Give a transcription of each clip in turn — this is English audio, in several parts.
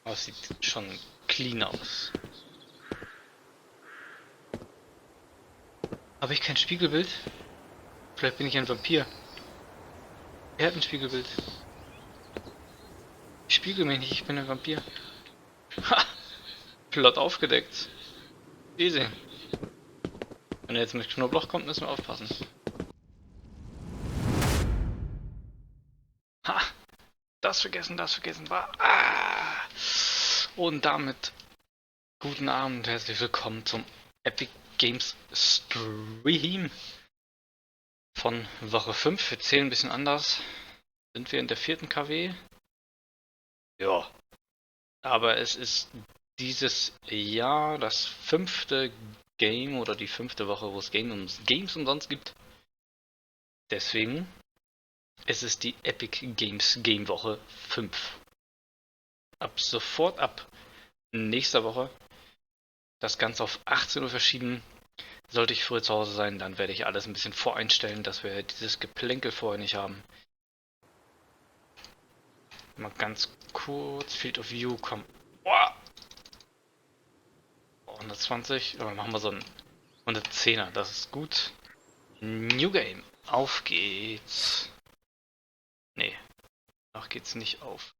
Aber es sieht schon clean aus. Habe ich kein Spiegelbild? Vielleicht bin ich ein Vampir. Er hat ein Spiegelbild. Ich spiegel mich nicht, ich bin ein Vampir. Ha! Plot aufgedeckt. Easy. Wenn er jetzt mit Knoblauch kommt, müssen wir aufpassen. Ha! Das vergessen war. Ah! Und damit guten Abend und herzlich willkommen zum Epic Games Stream von Woche 5. Wir zählen ein bisschen anders. Sind wir in der 4. KW? Ja. Aber es ist dieses Jahr das 5. Game oder die 5. Woche, wo es Games umsonst gibt. Deswegen ist es die Epic Games Game Woche 5. Ab sofort, ab nächster Woche, das Ganze auf 18 Uhr verschieben. Sollte ich früher zu Hause sein, dann werde ich alles ein bisschen voreinstellen, dass wir dieses Geplänkel vorher nicht haben. Mal ganz kurz, Field of View, komm. Oh! 120, aber machen wir so einen 110er, das ist gut. New Game, auf geht's. Nee, noch geht's nicht auf.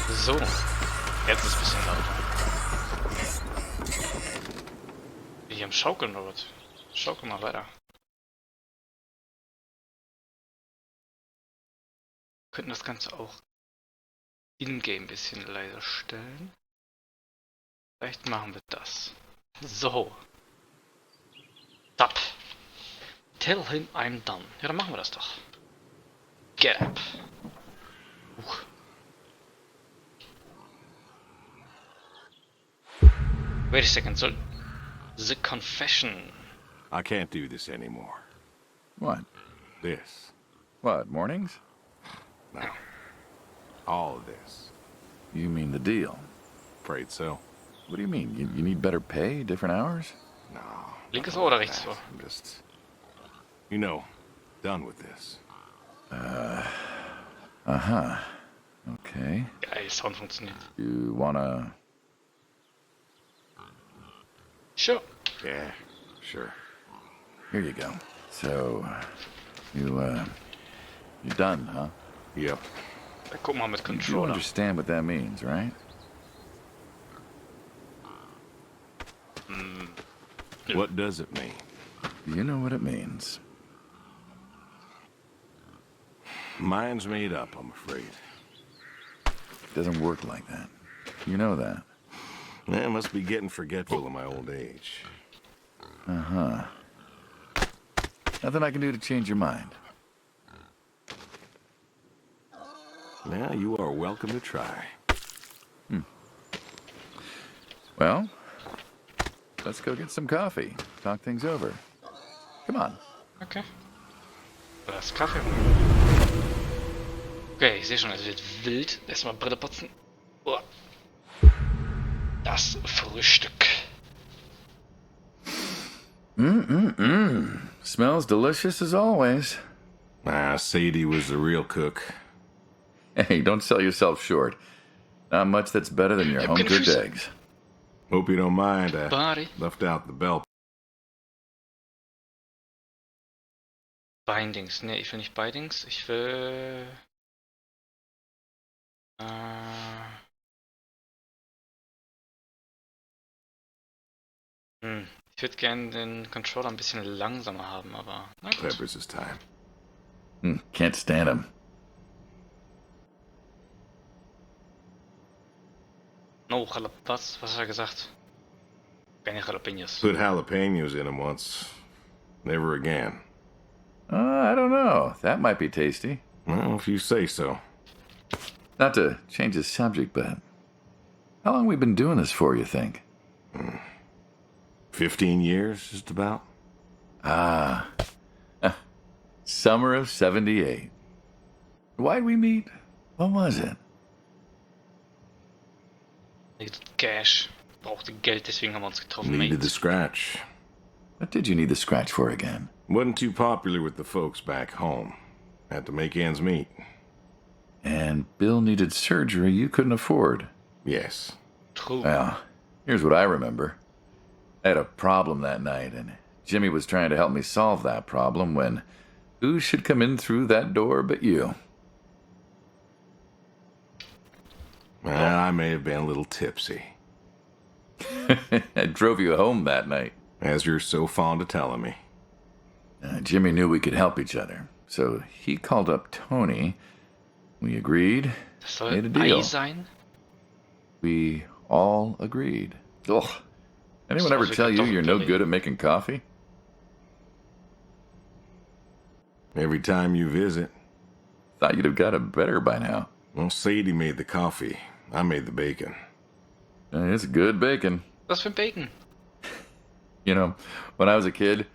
So, jetzt ist es ein bisschen lauter. Bin ich am Schaukeln, Robert? Schaukel mal weiter. Wir könnten das Ganze auch in-game ein bisschen leiser stellen. Vielleicht machen wir das. So. Tap. Tell him I'm done. Ja, dann machen wir das doch. Get up. Wait a second, so the confession. I can't do this anymore. What? This. What, mornings? No. All of this. You mean the deal? Afraid so. What do you mean? You need better pay, different hours? No. Linkes Ohr oder rechts Ohr? I'm just, you know, done with this. Uh-huh. Okay. Geil, Sound funktioniert. You wanna... Sure. Yeah, sure. Here you go. So, you done, huh? Yep. Dann guck mal mit You Controller. understand what that means, right? What does it mean? You know what it means. Mine's made up, I'm afraid. It doesn't work like that. You know that. I must be getting forgetful in my old age. Uh-huh. Nothing I can do to change your mind. Yeah, you are welcome to try. Well, let's go get some coffee. Talk things over. Come on. Okay. Das ist Kaffee. Okay, ich sehe schon, es wird wild. Erstmal Brille putzen. Oh. Das Frühstück. Smells delicious as always. Sadie was the real cook. Hey, don't sell yourself short. Not much that's better than your home-cooked eggs. Hope you don't mind, I Body. left out the bell. Bindings. Ne, ich will nicht Bindings. Ich will... Ich würde gerne den Controller ein bisschen langsamer haben, aber... Na gut. Peppers this time. Can't stand him. No, was hat er gesagt? Keine Jalapenos. Put jalapenos in them once. Never again. I don't know. That might be tasty. Well, if you say so. Not to change the subject, but... How long we been doing this for, you think? 15 years, just about. Ah. Summer of 78. Why'd we meet? What was it? Cash. Brauchte Geld, deswegen haben wir uns getroffen. Needed the Mate. scratch. What did you need the scratch for again? Wasn't too popular with the folks back home. Had to make ends meet. And Bill needed surgery you couldn't afford. Yes. True. Well, here's what I remember. I had a problem that night, and Jimmy was trying to help me solve that problem when who should come in through that door but you? Well, I may have been a little tipsy, I drove you home that night. as you're so fond of telling me. Jimmy knew we could help each other, so he called up Tony. We agreed, Das soll made a deal. Ei sein. We all agreed. Ugh. Anyone So ever also tell you you're no Kartoffelpüree. good at making coffee? Every time you visit. Thought you'd have got it better by now. Well, Sadie made the coffee. I made the bacon. It's good bacon. Was für ein Bacon? You know, when I was a kid,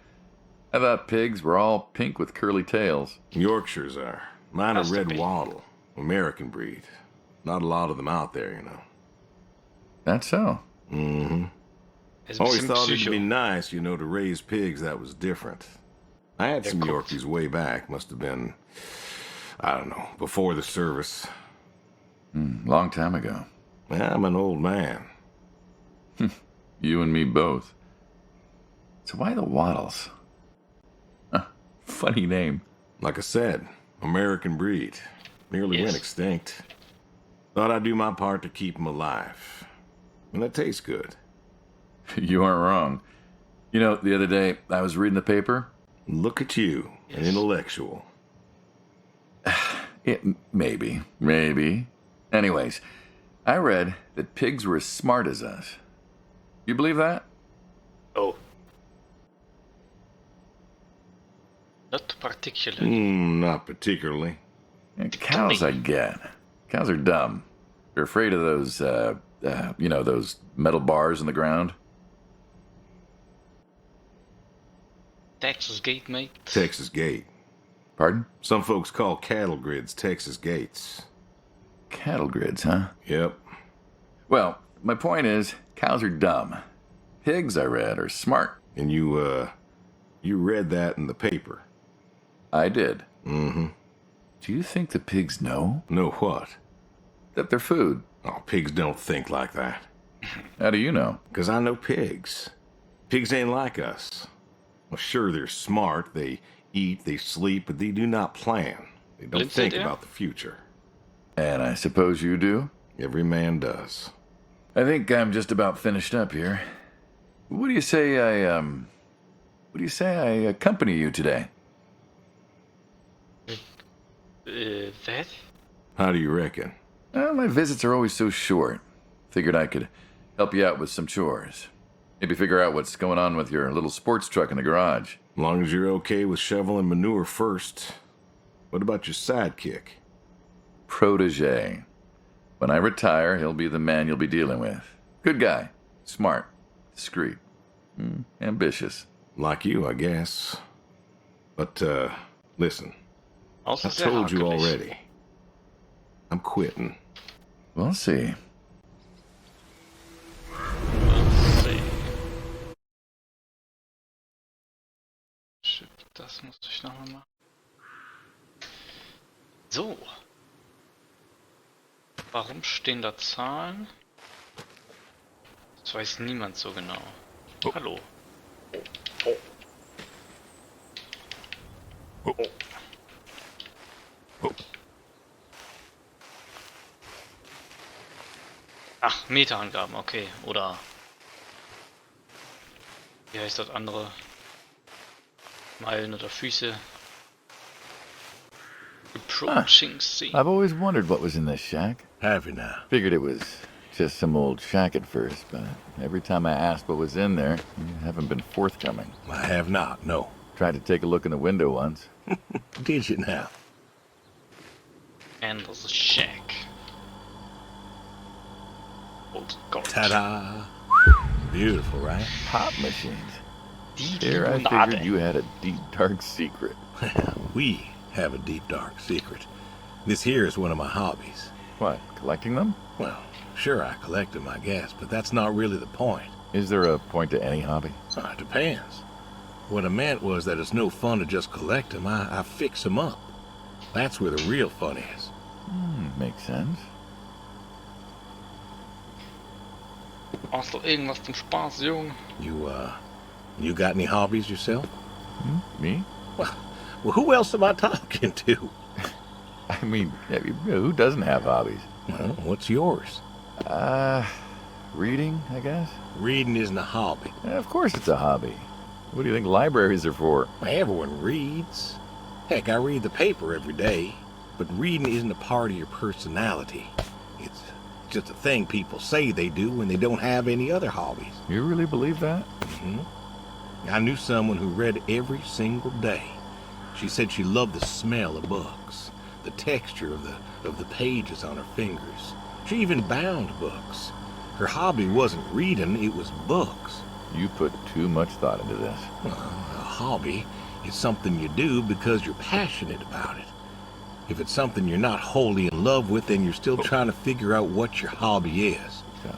I thought pigs were all pink with curly tails. Yorkshires are. Mine are Has to red be. wattle. American breed. Not a lot of them out there, you know. That's so. Mm-hmm. Er ist ein Always bisschen thought it'd Psycho. be nice, you know, to raise pigs that was different. I had some cooked. Yorkies way back. Must have been, I don't know, before the service. Long time ago. I'm an old man. You and me both. So why the Waddles? Huh, funny name. Like I said, American breed. Nearly Yes. went extinct. Thought I'd do my part to keep them alive. And that tastes good. You aren't wrong. You know, the other day, I was reading the paper. Look at you, an intellectual. Maybe. Anyways, I read that pigs were as smart as us. You believe that? Oh. Not particularly. Not particularly. Cows, I get. Cows are dumb. They're afraid of those, those metal bars in the ground. Texas Gate, mate. Texas Gate. Pardon? Some folks call cattle grids Texas Gates. Cattle grids, huh? Yep. Well, my point is, cows are dumb. Pigs, I read, are smart. And you read that in the paper. I did. Mm-hmm. Do you think the pigs know Know what? that they're food? Oh, pigs don't think like that. How do you know? 'Cause I know pigs. Pigs ain't like us. Well, sure, they're smart. They eat, they sleep, but they do not plan. They don't Lindsay, think yeah? about the future. And I suppose you do? Every man does. I think I'm just about finished up here. What do you say I accompany you today? That? How do you reckon? Well, my visits are always so short. Figured I could help you out with some chores. Maybe figure out what's going on with your little sports truck in the garage. As long as you're okay with shoveling manure first. What about your sidekick? Protege. When I retire, he'll be the man you'll be dealing with. Good guy. Smart. Discreet. Ambitious. Like you, I guess. But, listen. Also I sehr told you hakelig. already. I'm quitting. We'll see. Let's see. Shit, das muss ich nochmal machen. So. Warum stehen da Zahlen? Das weiß niemand so genau. Oh. Hallo. Ach, Meterangaben, okay. Oder wie heißt das andere? Meilen oder Füße. Approaching sea. I've always wondered what was in this shack. Have you now? Figured it was just some old shack at first, but every time I asked what was in there, you haven't been forthcoming. I have not, no. Tried to take a look in the window once. Did you now? And the shack. Old God. Ta-da! Beautiful, right? Pop machines. Die Here I Limonade. figured you had a deep, dark secret. We have a deep, dark secret. This here is one of my hobbies. What, collecting them? Well, sure, I collect them, I guess, but that's not really the point. Is there a point to any hobby? It depends. What I meant was that it's no fun to just collect them. I fix them up. That's where the real fun is. Makes sense. Hast du irgendwas zum Spaß, Junge? You got any hobbies yourself? Me? Well, who else am I talking to? I mean, who doesn't have hobbies? Well, what's yours? Reading, I guess? Reading isn't a hobby. Of course it's a hobby. What do you think libraries are for? Everyone reads. Heck, I read the paper every day. But reading isn't a part of your personality. It's just a thing people say they do when they don't have any other hobbies. You really believe that? I knew someone who read every single day. She said she loved the smell of books, the texture of the pages on her fingers. She even bound books. Her hobby wasn't reading, it was books. You put too much thought into this. Well, a hobby is something you do because you're passionate about it. If it's something you're not wholly in love with, then you're still trying to figure out what your hobby is. So,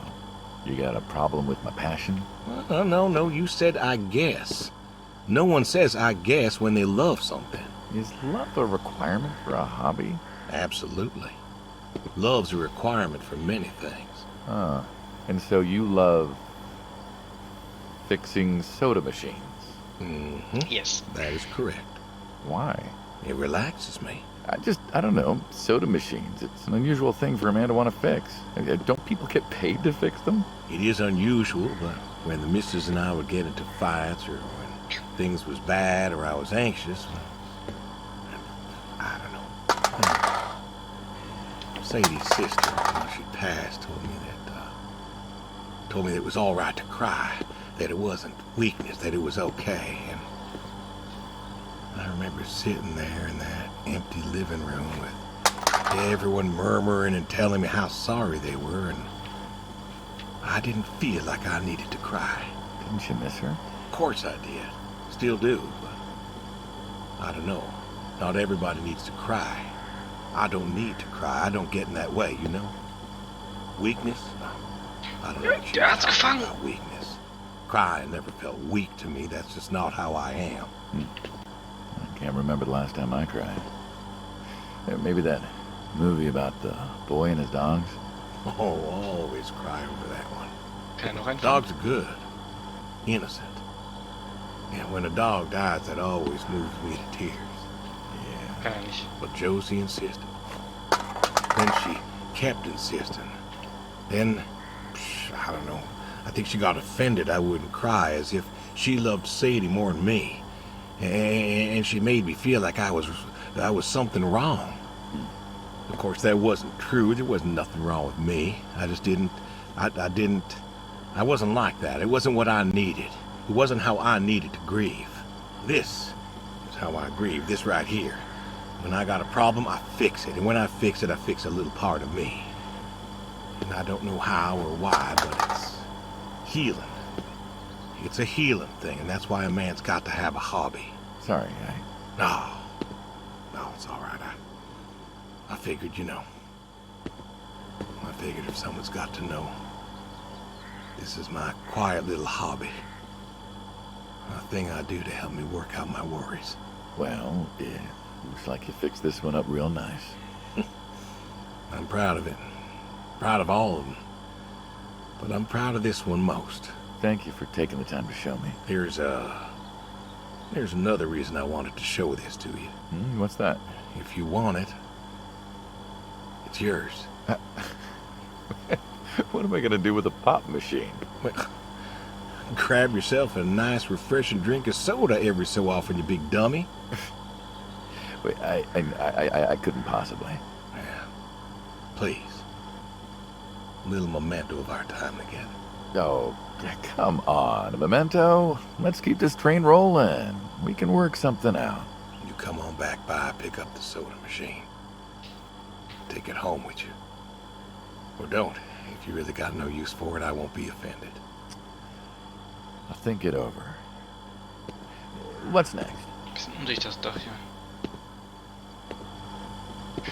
you got a problem with my passion? No, you said I guess. No one says I guess when they love something. Is love a requirement for a hobby? Absolutely. Love's a requirement for many things. And so you love fixing soda machines? Yes. That is correct. Why? It relaxes me. I don't know, soda machines. It's an unusual thing for a man to want to fix. Don't people get paid to fix them? It is unusual, but when the missus and I would get into fights, or when things was bad, or I was anxious, I don't know. Sadie's sister, when she passed, told me that it was all right to cry, that it wasn't weakness, that it was okay. And I remember sitting there in that empty living room with everyone murmuring and telling me how sorry they were, and I didn't feel like I needed to cry. Didn't you miss her? Of course I did. Still do, but I don't know. Not everybody needs to cry. I don't need to cry. I don't get in that way, you know? Weakness? I don't know what you're talking about weakness. Crying never felt weak to me. That's just not how I am. I can't remember the last time I cried. Maybe that movie about the boy and his dogs? Oh, always cry over that one. Kann noch ein Dogs are good. Innocent. And when a dog dies, that always moves me to tears. Yeah. Kann nicht. But Josie insisted. Then she kept insisting. Then, I don't know. I think she got offended I wouldn't cry, as if she loved Sadie more than me. And she made me feel like I was something wrong. Of course, that wasn't true. There wasn't nothing wrong with me. I just didn't. I wasn't like that. It wasn't what I needed. It wasn't how I needed to grieve. This is how I grieve. This right here. When I got a problem, I fix it. And when I fix it, I fix a little part of me. And I don't know how or why, but it's healing. It's a healing thing, and that's why a man's got to have a hobby. Sorry, No, it's all right. I figured, I figured if someone's got to know, this is my quiet little hobby. A thing I do to help me work out my worries. Well, yeah, looks like you fixed this one up real nice. I'm proud of it. Proud of all of them. But I'm proud of this one most. Thank you for taking the time to show me. There's another reason I wanted to show this to you. What's that? If you want it, it's yours. What am I going to do with a pop machine? Well, grab yourself a nice, refreshing drink of soda every so often, you big dummy. Wait, I couldn't possibly. Yeah. Please. A little memento of our time together. Oh, come on, a memento. Let's keep this train rolling. We can work something out. You come on back by, pick up the soda machine. Take it home with you. Or don't. If you really got no use for it, I won't be offended. I'll think it over. What's next? Bisschen undicht das Dach hier.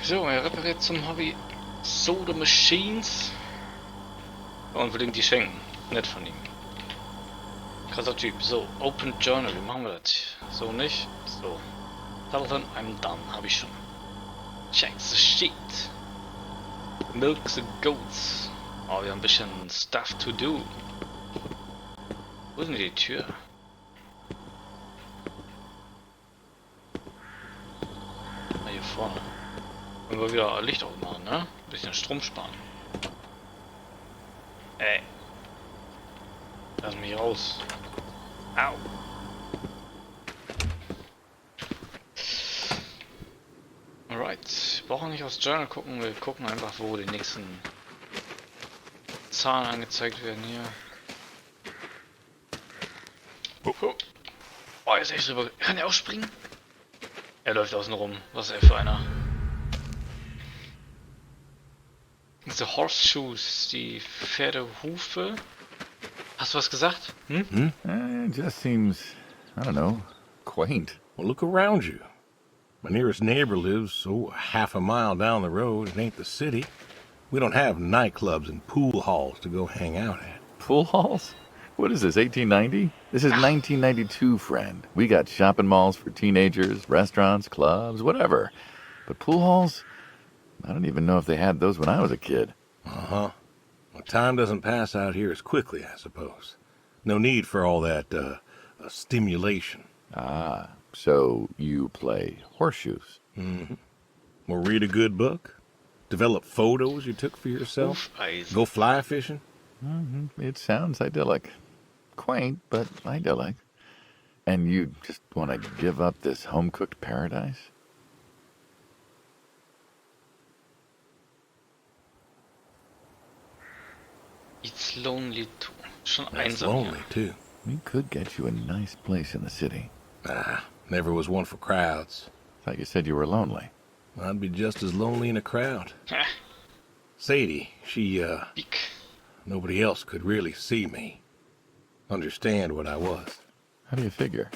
So, er repariert zum Hobby Soda Machines. Und will ihm die schenken. Nett von ihm. Krasser Typ. So, Open Journal. Wie machen wir das? So nicht. So. Tell them I'm done. Habe ich schon. Check the sheet. Milk the goats. Oh, wir haben ein bisschen stuff to do. Wo ist denn die Tür? Ah, hier vorne. Können wir wieder Licht aufmachen, ne? Ein bisschen Strom sparen. Ey. Lass mich raus. Au. Alright. Wir brauchen nicht aufs Journal gucken. Wir gucken einfach, wo die nächsten Zahlen angezeigt werden hier. Oh, jetzt echt drüber. Kann er auch springen? Er läuft außen rum. Was ist er für einer? The Horseshoes, die Pferdehufe. Hast du was gesagt? Hm? It just seems, I don't know, quaint. Well, look around you. My nearest neighbor lives, half a mile down the road. It ain't the city. We don't have nightclubs and pool halls to go hang out at. Pool halls? What is this, 1890? This is 1992, friend. We got shopping malls for teenagers, restaurants, clubs, whatever. But pool halls? I don't even know if they had those when I was a kid. Uh-huh. Well, time doesn't pass out here as quickly, I suppose. No need for all that, stimulation. Ah, so you play horseshoes. Mm-hmm. Or read a good book? Develop photos you took for yourself? Go fly fishing? Mm-hmm. It sounds idyllic. Quaint, but idyllic. And you just want to give up this home-cooked paradise? It's lonely too. Schon That's einsam lonely, hier. too. We could get you a nice place in the city. Never was one for crowds. Thought you said you were lonely. I'd be just as lonely in a crowd. Heh, Sadie, she, Dick. nobody else could really see me. Understand what I was. How do you figure?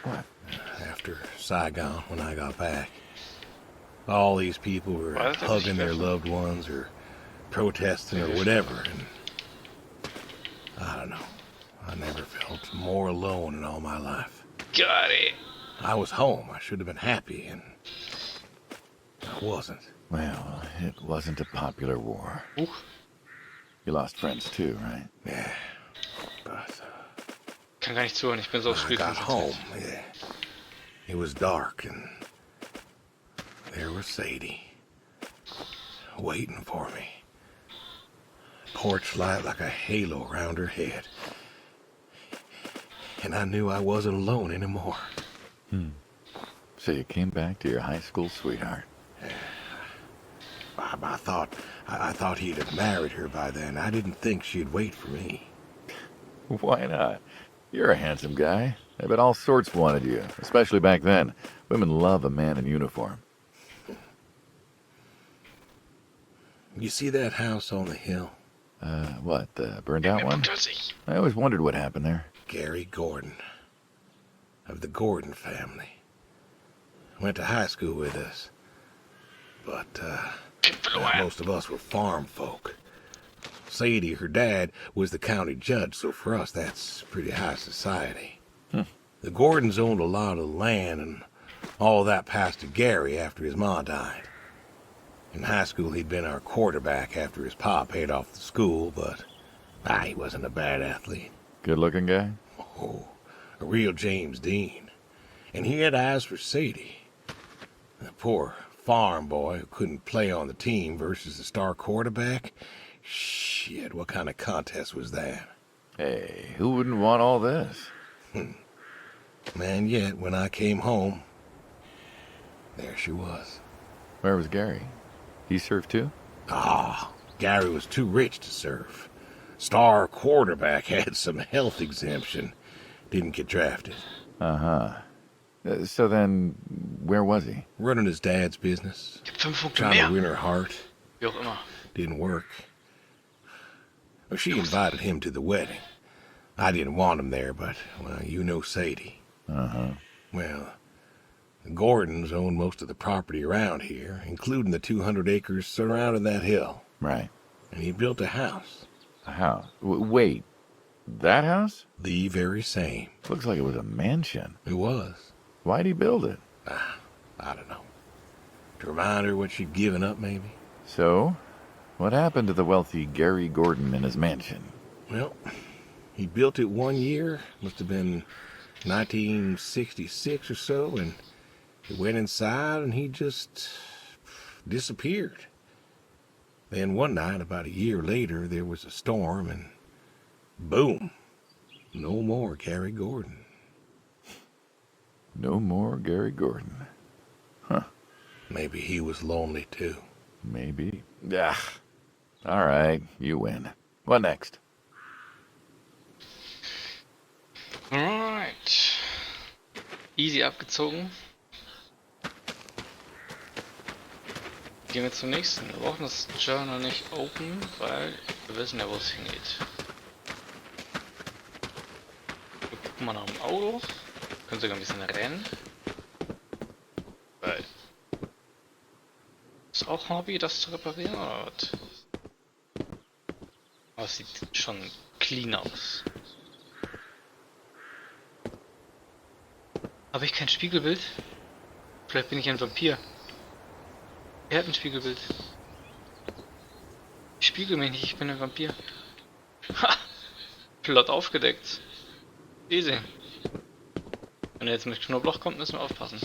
What? After Saigon, when I got back, all these people were Why does that hugging their differ? loved ones or protesting or whatever, and I don't know. I never felt more alone in all my life. Got it. I was home. I should have been happy, and I wasn't. Well, it wasn't a popular war. You lost friends too, right? Yeah, but Kann gar nicht zuhören, ich bin so aufs I Spiel got home. konzentriert. Yeah. It was dark, and there was Sadie waiting for me. Porch light like a halo around her head. And I knew I wasn't alone anymore. So you came back to your high school sweetheart. I thought he'd have married her by then. I didn't think she'd wait for me. Why not? You're a handsome guy. I bet all sorts wanted you, especially back then. Women love a man in uniform. You see that house on the hill? What, the burned out one? Plötzlich. I always wondered what happened there. Gary Gordon, of the Gordon family. Went to high school with us. But, most of us were farm folk. Sadie, her dad, was the county judge, so for us that's pretty high society. The Gordons owned a lot of land, and all that passed to Gary after his ma died. In high school, he'd been our quarterback after his pa paid off the school, but he wasn't a bad athlete. Good-looking guy? Oh, a real James Dean. And he had eyes for Sadie. The poor farm boy who couldn't play on the team versus the star quarterback. Shit, what kind of contest was that? Hey, who wouldn't want all this? And yet, when I came home, there she was. Where was Gary? He served too? Gary was too rich to serve. Star quarterback had some health exemption. Didn't get drafted. Uh-huh. So then, where was he? Running his dad's business. Ich hab 5 Punkte Trying to mehr. win her heart. Wie auch immer. Didn't work. Well, she invited him to the wedding. I didn't want him there, but, well, you know Sadie. Uh-huh. Well, the Gordons own most of the property around here, including the 200 acres surrounding that hill. Right. And he built a house. A house? Wait, that house? The very same. Looks like it was a mansion. It was. Why'd he build it? I don't know. To remind her what she'd given up, maybe? So, what happened to the wealthy Gary Gordon in his mansion? Well, he built it one year, must have been 1966 or so, and he went inside and he just disappeared. Then one night, about a year later, there was a storm and boom, no more Gary Gordon. No more Gary Gordon. Huh. Maybe he was lonely too. Maybe. Yeah. All right, you win. What next? Alright. Easy abgezogen. Gehen wir zum nächsten. Wir brauchen das Journal nicht open, weil wir wissen ja, wo es hingeht. Wir gucken mal nach dem Auto. Wir können sogar ein bisschen rennen. Weil. Ist auch Hobby, das zu reparieren oder was? Aber es sieht schon clean aus. Habe ich kein Spiegelbild? Vielleicht bin ich ein Vampir. Er hat ein Spiegelbild. Ich spiegel mich nicht, ich bin ein Vampir. Ha! Plot aufgedeckt. Easy. Wenn er jetzt mit Knoblauch kommt, müssen wir aufpassen.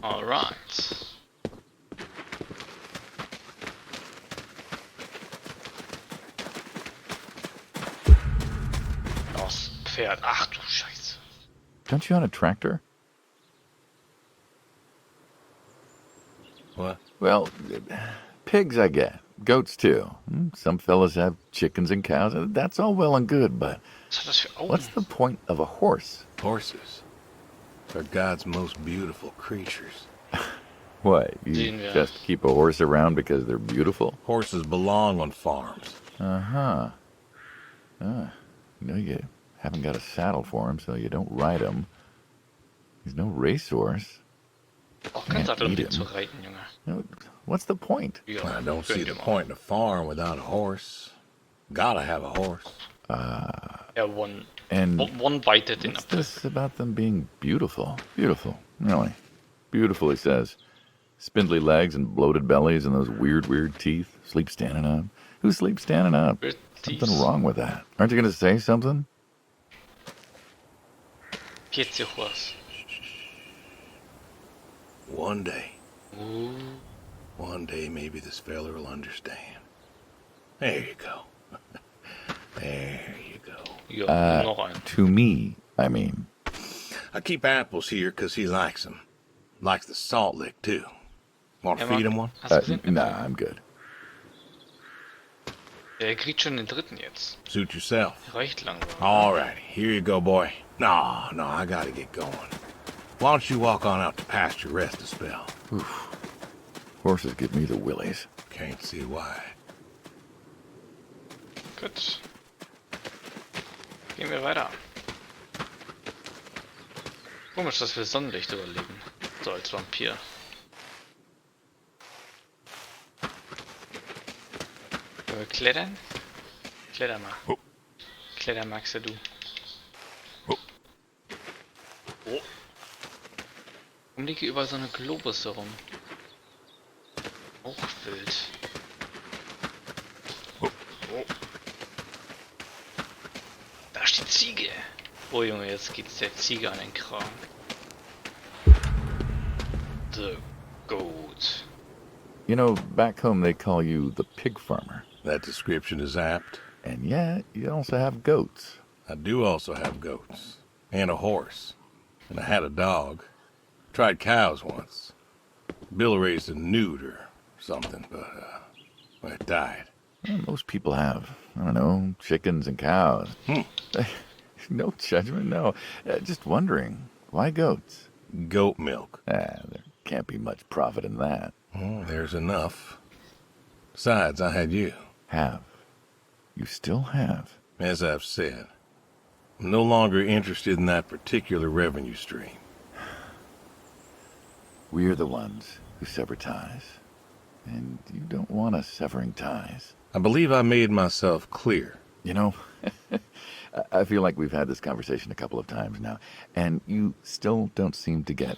Alright. Das Pferd. Ach du Scheiße. Don't you own a tractor? What? Well, pigs I get. Goats too. Some fellas have chickens and cows. That's all well and good, but Was hat das für Augen? what's the point of a horse? Horses are God's most beautiful creatures. What, you Sehen wir. just keep a horse around because they're beautiful? Horses belong on farms. Uh-huh. You haven't got a saddle for him, so you don't ride him. He's no racehorse. Auch kein Ja, Sattel, um Eden. den zu reiten, Junge. No, what's the point? Ja, I don't see gönn the dir mal. point in a farm without a horse. Gotta have a horse. Er one bited den What's Apfel. this about them being beautiful? Beautiful, really. Beautiful, he says. Spindly legs and bloated bellies and those weird teeth. Sleep standing up. Who sleeps standing up? Weird Something teeth. wrong with that. Aren't you going to say something? Geht's dir was? One day, Ooh. one day maybe this fella will understand. There you go. There you go. Ja, noch ein. To me, I mean. I keep apples here 'cause he likes them. Likes the salt lick too. Want to Ja, Mann. feed him one? Hast du gesehen? Nah, I'm good. Er kriegt schon den dritten jetzt. Suit yourself. Reicht langsam. Alrighty, here you go, boy. No, I gotta get going. Why don't you walk on out to pasture, rest a spell? Horses give me the willies. Can't see why. Gut. Gehen wir weiter. Komisch, dass wir Sonnenlicht überleben. So als Vampir. Wollen wir klettern? Kletter mal. Oh. Kletter magst ja du. Oh. Oh. Warum liegt hier überall so eine Globus herum? Auch wild. Oh. Oh. Da steht Ziege. Oh Junge, jetzt geht's der Ziege an den Kragen. The goat. You know, back home they call you the pig farmer. That description is apt. And yet, you also have goats. I do also have goats. And a horse. And I had a dog. Tried cows once. Bill raised a newt or something, but, well, it died. Well, most people have, I don't know, chickens and cows. No judgment, no. Just wondering, why goats? Goat milk. There can't be much profit in that. Well, there's enough. Besides, I had you. Have. You still have. As I've said, I'm no longer interested in that particular revenue stream. We're the ones who sever ties. And you don't want us severing ties. I believe I made myself clear. You know, I feel like we've had this conversation a couple of times now, and you still don't seem to get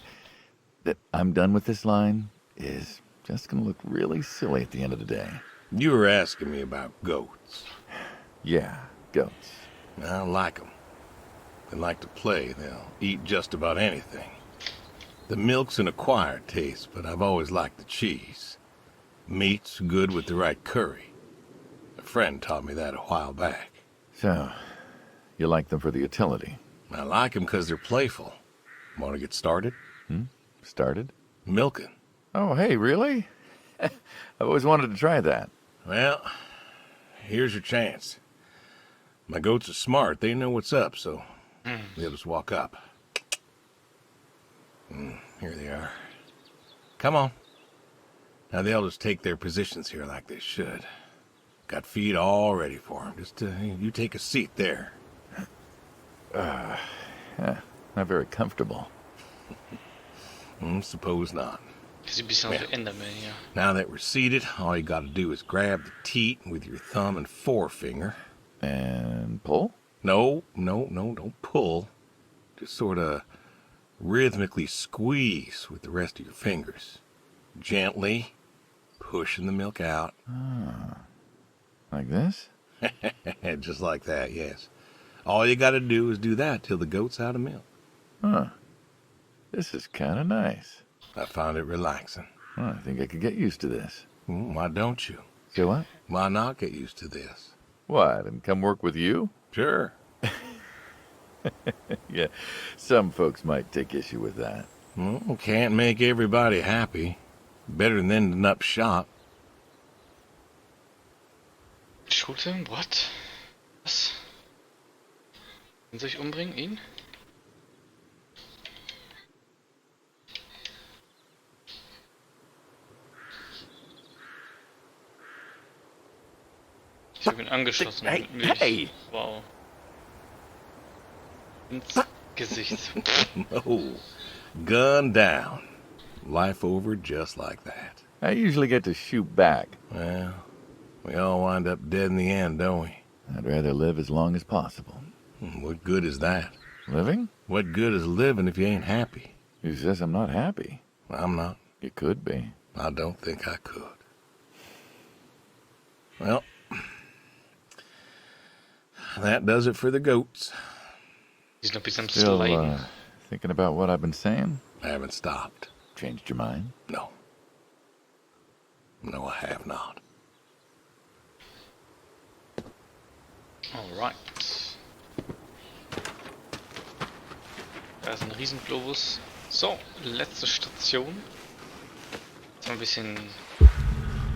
that I'm done with this line is just going to look really silly at the end of the day. You were asking me about goats. Yeah, goats. I like them. They like to play. They'll eat just about anything. The milk's an acquired taste, but I've always liked the cheese. Meat's good with the right curry. A friend taught me that a while back. So, you like them for the utility? I like them because they're playful. Want to get started? Started? Milking. Oh, hey, really? I've always wanted to try that. Well, here's your chance. My goats are smart. They know what's up, so they'll just walk up. Here they are. Come on. Now they'll just take their positions here like they should. Got feed all ready for them. Just you take a seat there. Not very comfortable. Suppose not. Sieht ein bisschen aus wie Enderman, ja. Now that we're seated, all you gotta do is grab the teat with your thumb and forefinger. And pull? No, don't pull. Just sort of rhythmically squeeze with the rest of your fingers. Gently pushing the milk out. Like this? Just like that, yes. All you gotta do is do that till the goat's out of milk. Huh. This is kind of nice. I found it relaxing. Well, I think I could get used to this. Why don't you? So what? Why not get used to this? What, and come work with you? Sure. Yeah, some folks might take issue with that. Well, can't make everybody happy. Better than ending up shot. Shooting? What? Was? Will sich umbringen, ihn? Ich hab ihn angeschossen. Hey! Wow. Ins Gesicht. No. Gun down. Life over just like that. I usually get to shoot back. Well, we all wind up dead in the end, don't we? I'd rather live as long as possible. What good is that? Living? What good is living if you ain't happy? Who says I'm not happy? I'm not. You could be. I don't think I could. Well, that does it for the goats. Die sind noch ein bisschen am Still, Sliden. thinking about what I've been saying? I haven't stopped. Changed your mind? No. No, I have not. Alright. Da ist ein Riesenglobus. So, letzte Station. Jetzt mal ein bisschen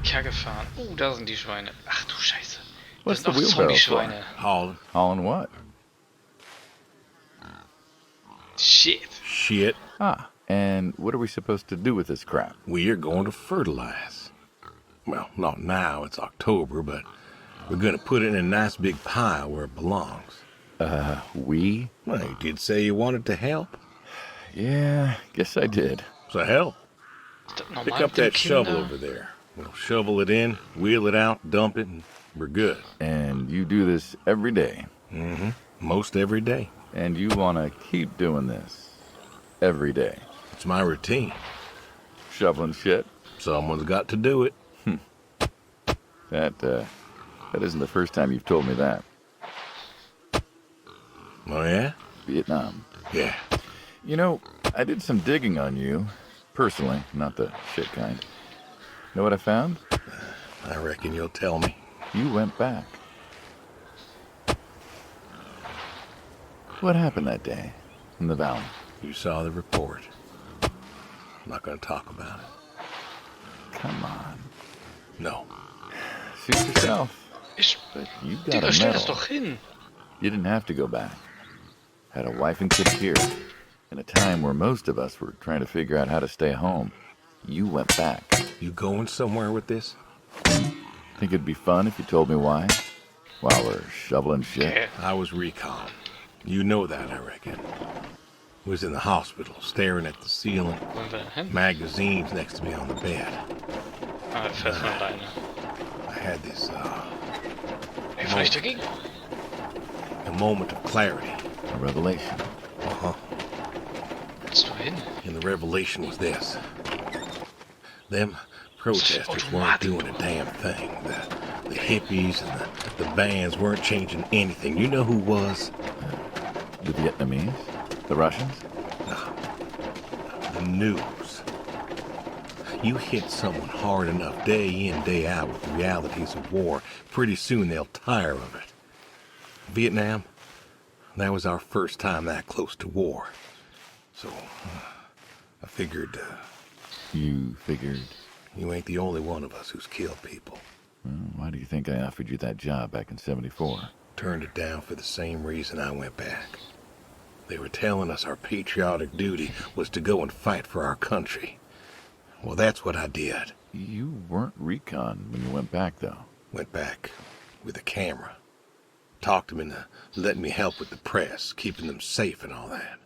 Kerl gefahren. Da sind die Schweine. Ach du Scheiße. What's Das the sind auch wheelbarrow for? Zombie-Schweine. Hauling. Hauling what? Shit. Shit. Ah, and what are we supposed to do with this crap? We are going to fertilize. Well, not now, it's October, but we're going to put it in a nice big pile where it belongs. We? Well, you did say you wanted to help. Yeah, guess I did. So help. Ist das normal Pick mit up dem that shovel Kinder? over there. We'll shovel it in, wheel it out, dump it, and we're good. And you do this every day. Most every day. And you want to keep doing this every day. It's my routine. Shoveling shit. Someone's got to do it. That isn't the first time you've told me that. Oh, yeah? Vietnam. Yeah. You know, I did some digging on you. Personally, not the shit kind. Know what I found? I reckon you'll tell me. You went back. What happened that day in the valley? You saw the report. I'm not going to talk about it. Come on. No. Suit yourself. Ich, But you got Digga, a stell das medal. doch hin. You didn't have to go back. Had a wife and kids here. In a time where most of us were trying to figure out how to stay home. You went back. You going somewhere with this? Think it'd be fun if you told me why? While we're shoveling shit? Okay. I was recon. You know that, I reckon. Was in the hospital, staring at the ceiling. Wollen wir hin? Magazines next to me on the bed. Ah, er fährt von alleine. I had this, Ey, vielleicht dagegen. a moment of clarity. A revelation. Uh-huh. Willst du hin? And the revelation was this. Them protesters weren't doing a damn thing. The hippies and the bands weren't changing anything. You know who was? The Vietnamese? The Russians? The news. You hit someone hard enough day in, day out with the realities of war, pretty soon they'll tire of it. Vietnam, that was our first time that close to war. So, I figured... You figured? You ain't the only one of us who's killed people. Well, why do you think I offered you that job back in '74? Turned it down for the same reason I went back. They were telling us our patriotic duty was to go and fight for our country. Well, that's what I did. You weren't recon when you went back, though. Went back with a camera. Talked them into letting me help with the press, keeping them safe and all that.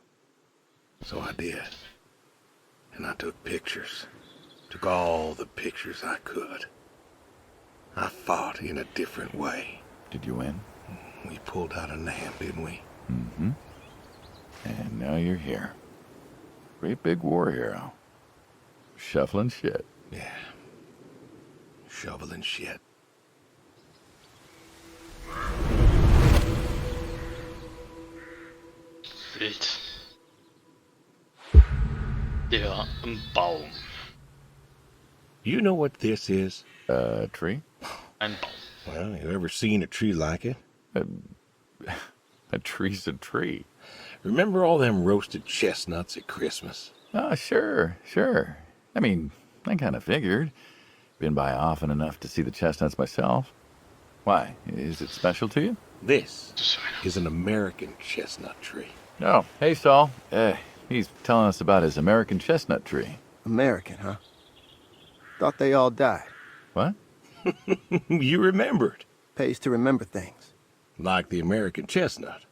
So I did. And I took pictures. Took all the pictures I could. I fought in a different way. Did you win? We pulled out a Nam, didn't we? Mm-hmm. And now you're here. Great big war hero. Shuffling shit. Yeah. Shoveling shit. Wild. Der Baum. You know what this is? A tree? Ein Baum. Well, you ever seen a tree like it? A tree's a tree. Remember all them roasted chestnuts at Christmas? Oh, sure. I mean, I kind of figured. Been by often enough to see the chestnuts myself. Why? Is it special to you? This is an American chestnut tree. Oh, hey, Saul. He's telling us about his American chestnut tree. American, huh? Thought they all died. What? You remembered. Pays to remember things. Like the American chestnut.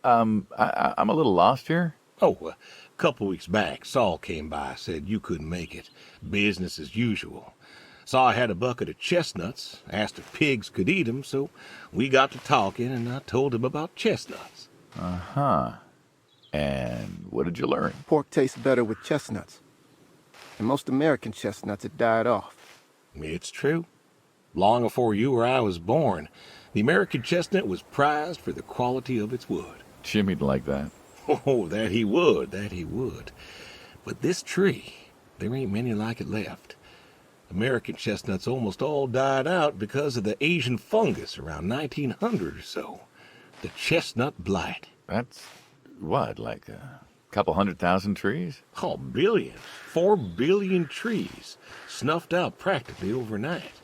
I'm a little lost here. Oh, a couple weeks back, Saul came by, said you couldn't make it. Business as usual. Saw I had a bucket of chestnuts, asked if pigs could eat 'em, so we got to talking, and I told him about chestnuts. Uh-huh. And what did you learn? Pork tastes better with chestnuts. And most American chestnuts had died off. It's true. Long before you or I was born, the American chestnut was prized for the quality of its wood. Jimmy'd like that. Oh, that he would. But this tree, there ain't many like it left. American chestnuts almost all died out because of the Asian fungus around 1900 or so. The chestnut blight. That's, what, like a couple 100,000 trees? Oh, billions. 4 billion trees. Snuffed out practically overnight.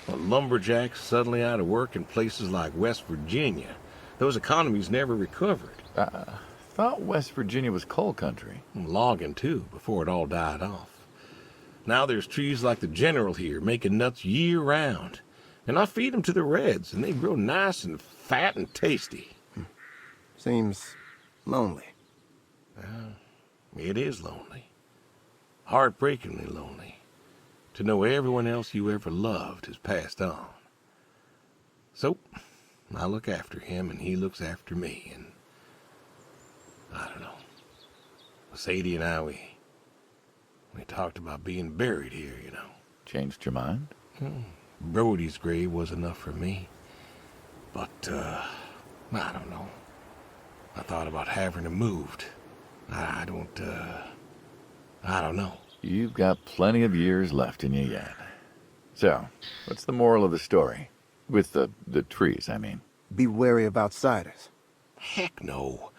Well, lumberjacks suddenly out of work in places like West Virginia. Those economies never recovered. Thought West Virginia was coal country. Logging, too, before it all died off. Now there's trees like the General here, making nuts year-round. And I feed them to the reds, and they grow nice and fat and tasty. Seems lonely. It is lonely. Heartbreakingly lonely. To know everyone else you ever loved has passed on. So, I look after him, and he looks after me, and... I don't know. Sadie and I, we talked about being buried here, you know. Changed your mind? Brody's grave was enough for me. But, I don't know. I thought about having him moved. I don't know. You've got plenty of years left in you yet. So, what's the moral of the story? With the trees, I mean. Be wary of outsiders. Heck no.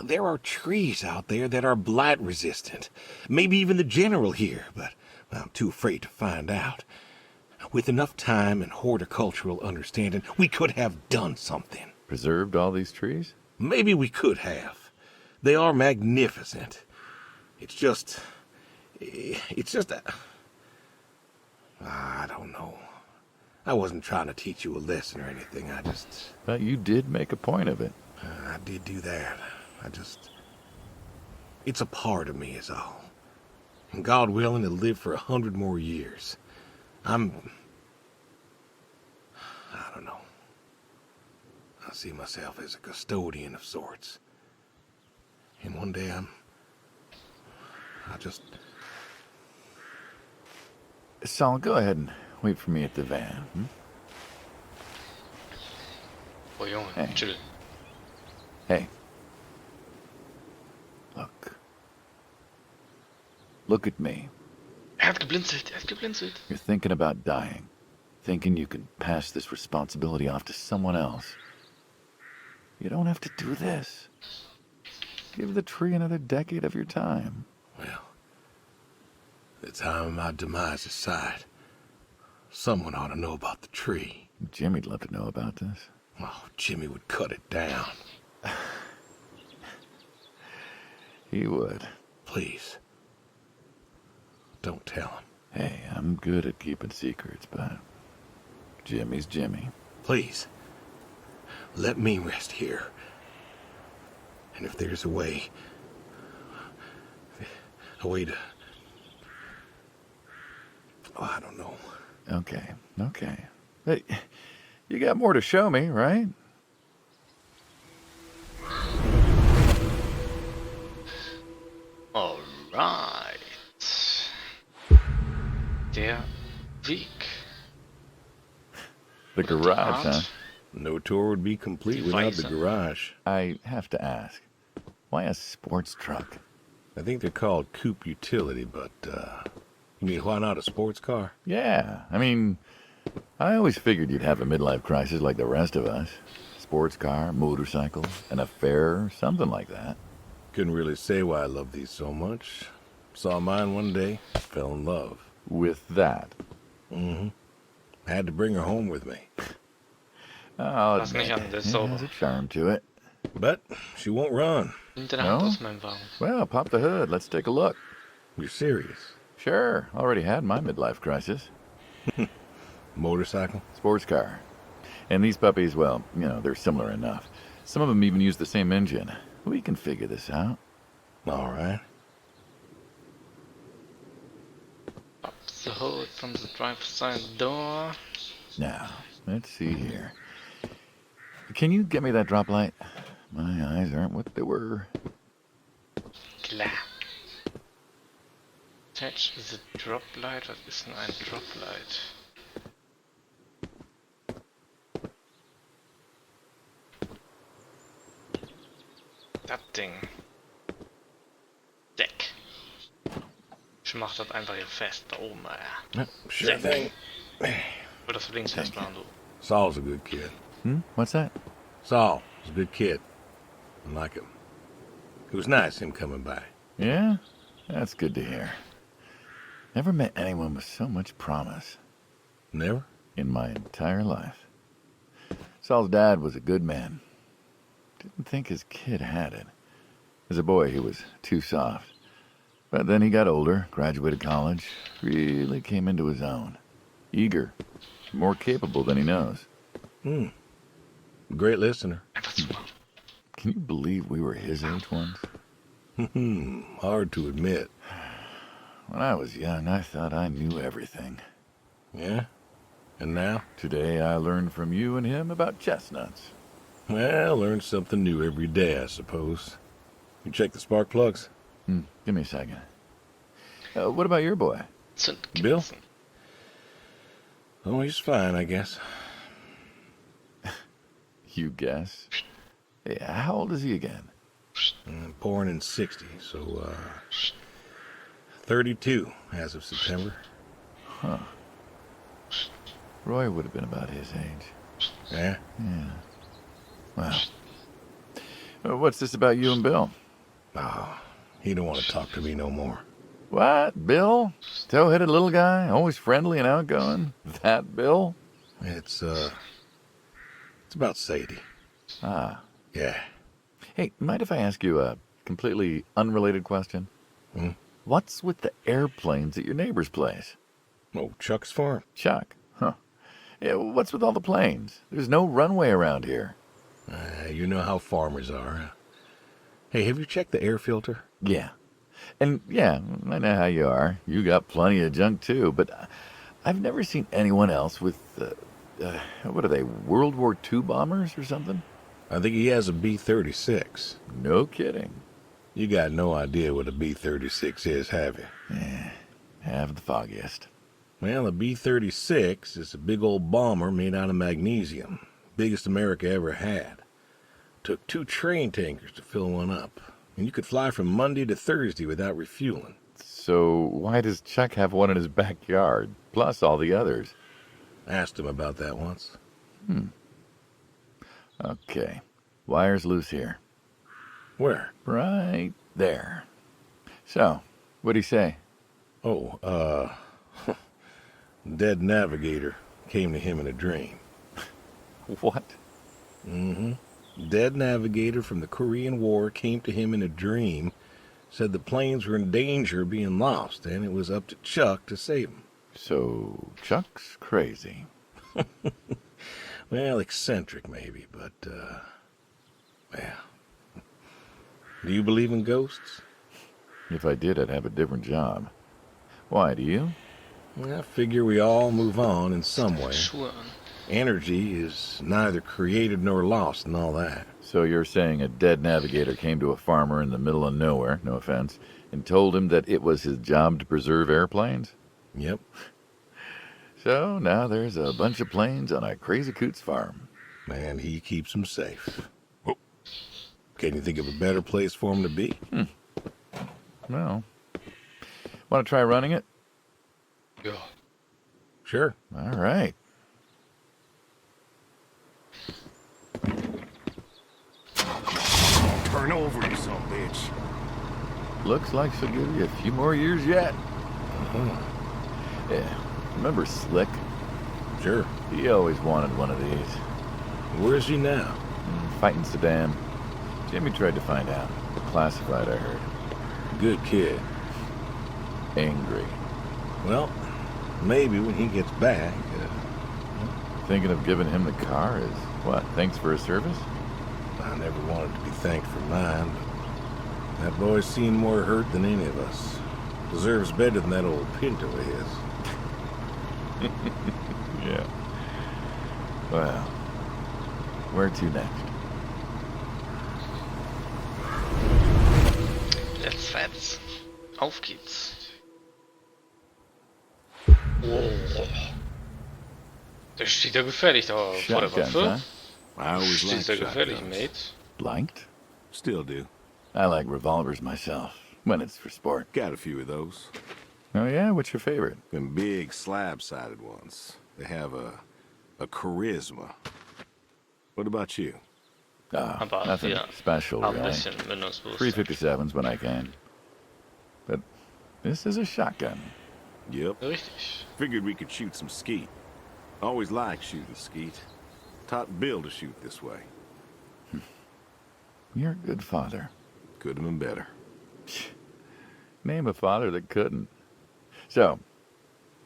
There are trees out there that are blight resistant. Maybe even the General here, but I'm too afraid to find out. With enough time and horticultural understanding, we could have done something. Preserved all these trees? Maybe we could have. They are magnificent. It's just I don't know. I wasn't trying to teach you a lesson or anything. But you did make a point of it. I did do that. It's a part of me is all. And God willing to live for 100 more years. I don't know. see myself as a custodian of sorts. And one day I'll just... Saul, go ahead and wait for me at the van. Hmm? Oh Junge, Hey. chill. Hey. Look at me. Er hat geblinzelt, You're thinking about dying. Thinking you can pass this responsibility off to someone else. You don't have to do this. Give the tree another decade of your time. Well, the time my demise aside, someone ought to know about the tree. Jimmy'd love to know about this. Oh, Jimmy would cut it down. He would. Please. Don't tell him. Hey, I'm good at keeping secrets, but Jimmy's Jimmy. Please. Let me rest here. And if there's a way to... Oh, I don't know. Okay. Hey, you got more to show me, right? Alright. Der Weg. The garage, huh? No tour would be complete without the garage. I have to ask, why a sports truck? I think they're called coupe utility, but, you mean why not a sports car? Yeah, I mean, I always figured you'd have a midlife crisis like the rest of us. Sports car, motorcycle, an affair, something like that. Couldn't really say why I love these so much. Saw mine one day, fell in love. With that. Mm-hmm. Had to bring her home with me. Oh, Lass nicht an, der ist it sauber. has a charm to it. But she won't run. Nimm deine Hand No? aus meinem Wagen. Well, pop the hood. Let's take a look. You're serious? Sure, already had my midlife crisis. Motorcycle? Sports car. And these puppies, well, you know, they're similar enough. Some of them even use the same engine. We can figure this out. All right. Up the hood from the driver's side door. Now, let's see here. Can you get me that drop light? My eyes aren't what they were. Klar. Attach the drop light. Was ist denn ein Drop light? Das Ding. Deck. Ich mach das einfach hier fest, da oben, ja. Sure thing. Oder das links festmachen, du. Saul's a good kid. What's that? Saul was a good kid. I like him. It was nice him coming by. Yeah? That's good to hear. Never met anyone with so much promise Never? in my entire life. Saul's dad was a good man. Didn't think his kid had it. As a boy, he was too soft. But then he got older, graduated college, really came into his own. Eager, more capable than he knows. Great listener. Einfach zu machen. Can you believe we were his age once? Hard to admit. When I was young, I thought I knew everything. Yeah? And now? Today, I learned from you and him about chestnuts. Well, learn something new every day, I suppose. You check the spark plugs? Give me a second. What about your boy? Bill? Zündkerzen. Oh, he's fine, I guess. You guess? Yeah, how old is he again? Born in 60, so, 32 as of September. Huh. Roy would have been about his age. Yeah? Yeah. Well, what's this about you and Bill? Oh, he don't want to talk to me no more. What, Bill? Tow-headed little guy, always friendly and outgoing? That Bill? It's about Sadie. Ah. Yeah. Hey, mind if I ask you a completely unrelated question? Hmm? What's with the airplanes at your neighbor's place? Oh, Chuck's farm. Chuck? Huh. Yeah, what's with all the planes? There's no runway around here. You know how farmers are. Hey, have you checked the air filter? Yeah. And yeah, I know how you are. You got plenty of junk too, but I've never seen anyone else with, what are they, World War II bombers or something? I think he has a B-36. No kidding. You got no idea what a B-36 is, have you? Have the foggiest. Well, a B-36 is a big old bomber made out of magnesium. Biggest America ever had. Took 2 train tankers to fill one up. And you could fly from Monday to Thursday without refueling. So why does Chuck have one in his backyard, plus all the others? Asked him about that once. Okay. Wire's loose here. Where? Right there. So, what'd he say? Oh, dead navigator came to him in a dream. What? Dead navigator from the Korean War came to him in a dream, said the planes were in danger of being lost, and it was up to Chuck to save them. So, Chuck's crazy. Well, eccentric maybe, but, well. Do you believe in ghosts? If I did, I'd have a different job. Why, do you? I figure we all move on in some way. Schuhe an. Energy is neither created nor lost and all that. So you're saying a dead navigator came to a farmer in the middle of nowhere, no offense, and told him that it was his job to preserve airplanes? Yep. So now there's a bunch of planes on a crazy coot's farm. And he keeps them safe. Can you think of a better place for him to be? Well, want to try running it? Ja. Sure. All right. Turn over, you son of a bitch. Looks like she'll give you a few more years yet. Yeah. Remember Slick? Sure. He always wanted one of these. Where is he now? Fighting Saddam. Jimmy tried to find out. Classified, I heard. Good kid. Angry. Well, maybe when he gets back. Thinking of giving him the car is, what, thanks for his service? I never wanted to be thanked for mine, but that boy's seen more hurt than any of us. Deserves better than that old Pinto of his. Yeah. Well, where to next? Let's. Auf geht's. Oh. Der steht ja gefährlich da vor der Shotguns, Waffe. huh? I always Steht liked ja gefährlich, shotguns. mate. Liked? Still do. I like revolvers myself, when it's for sport. Got a few of those. Oh yeah? What's your favorite? Them big slab-sided ones. They have a charisma. What about you? Aber Nothing wir special, haben ein really. bisschen Bindungsbewusstsein. 357s when I can. But this is a shotgun. Yep. Richtig. Figured we could shoot some skeet. Always liked shooting skeet. Taught Bill to shoot this way. You're a good father. Could have been better. Name a father that couldn't. So,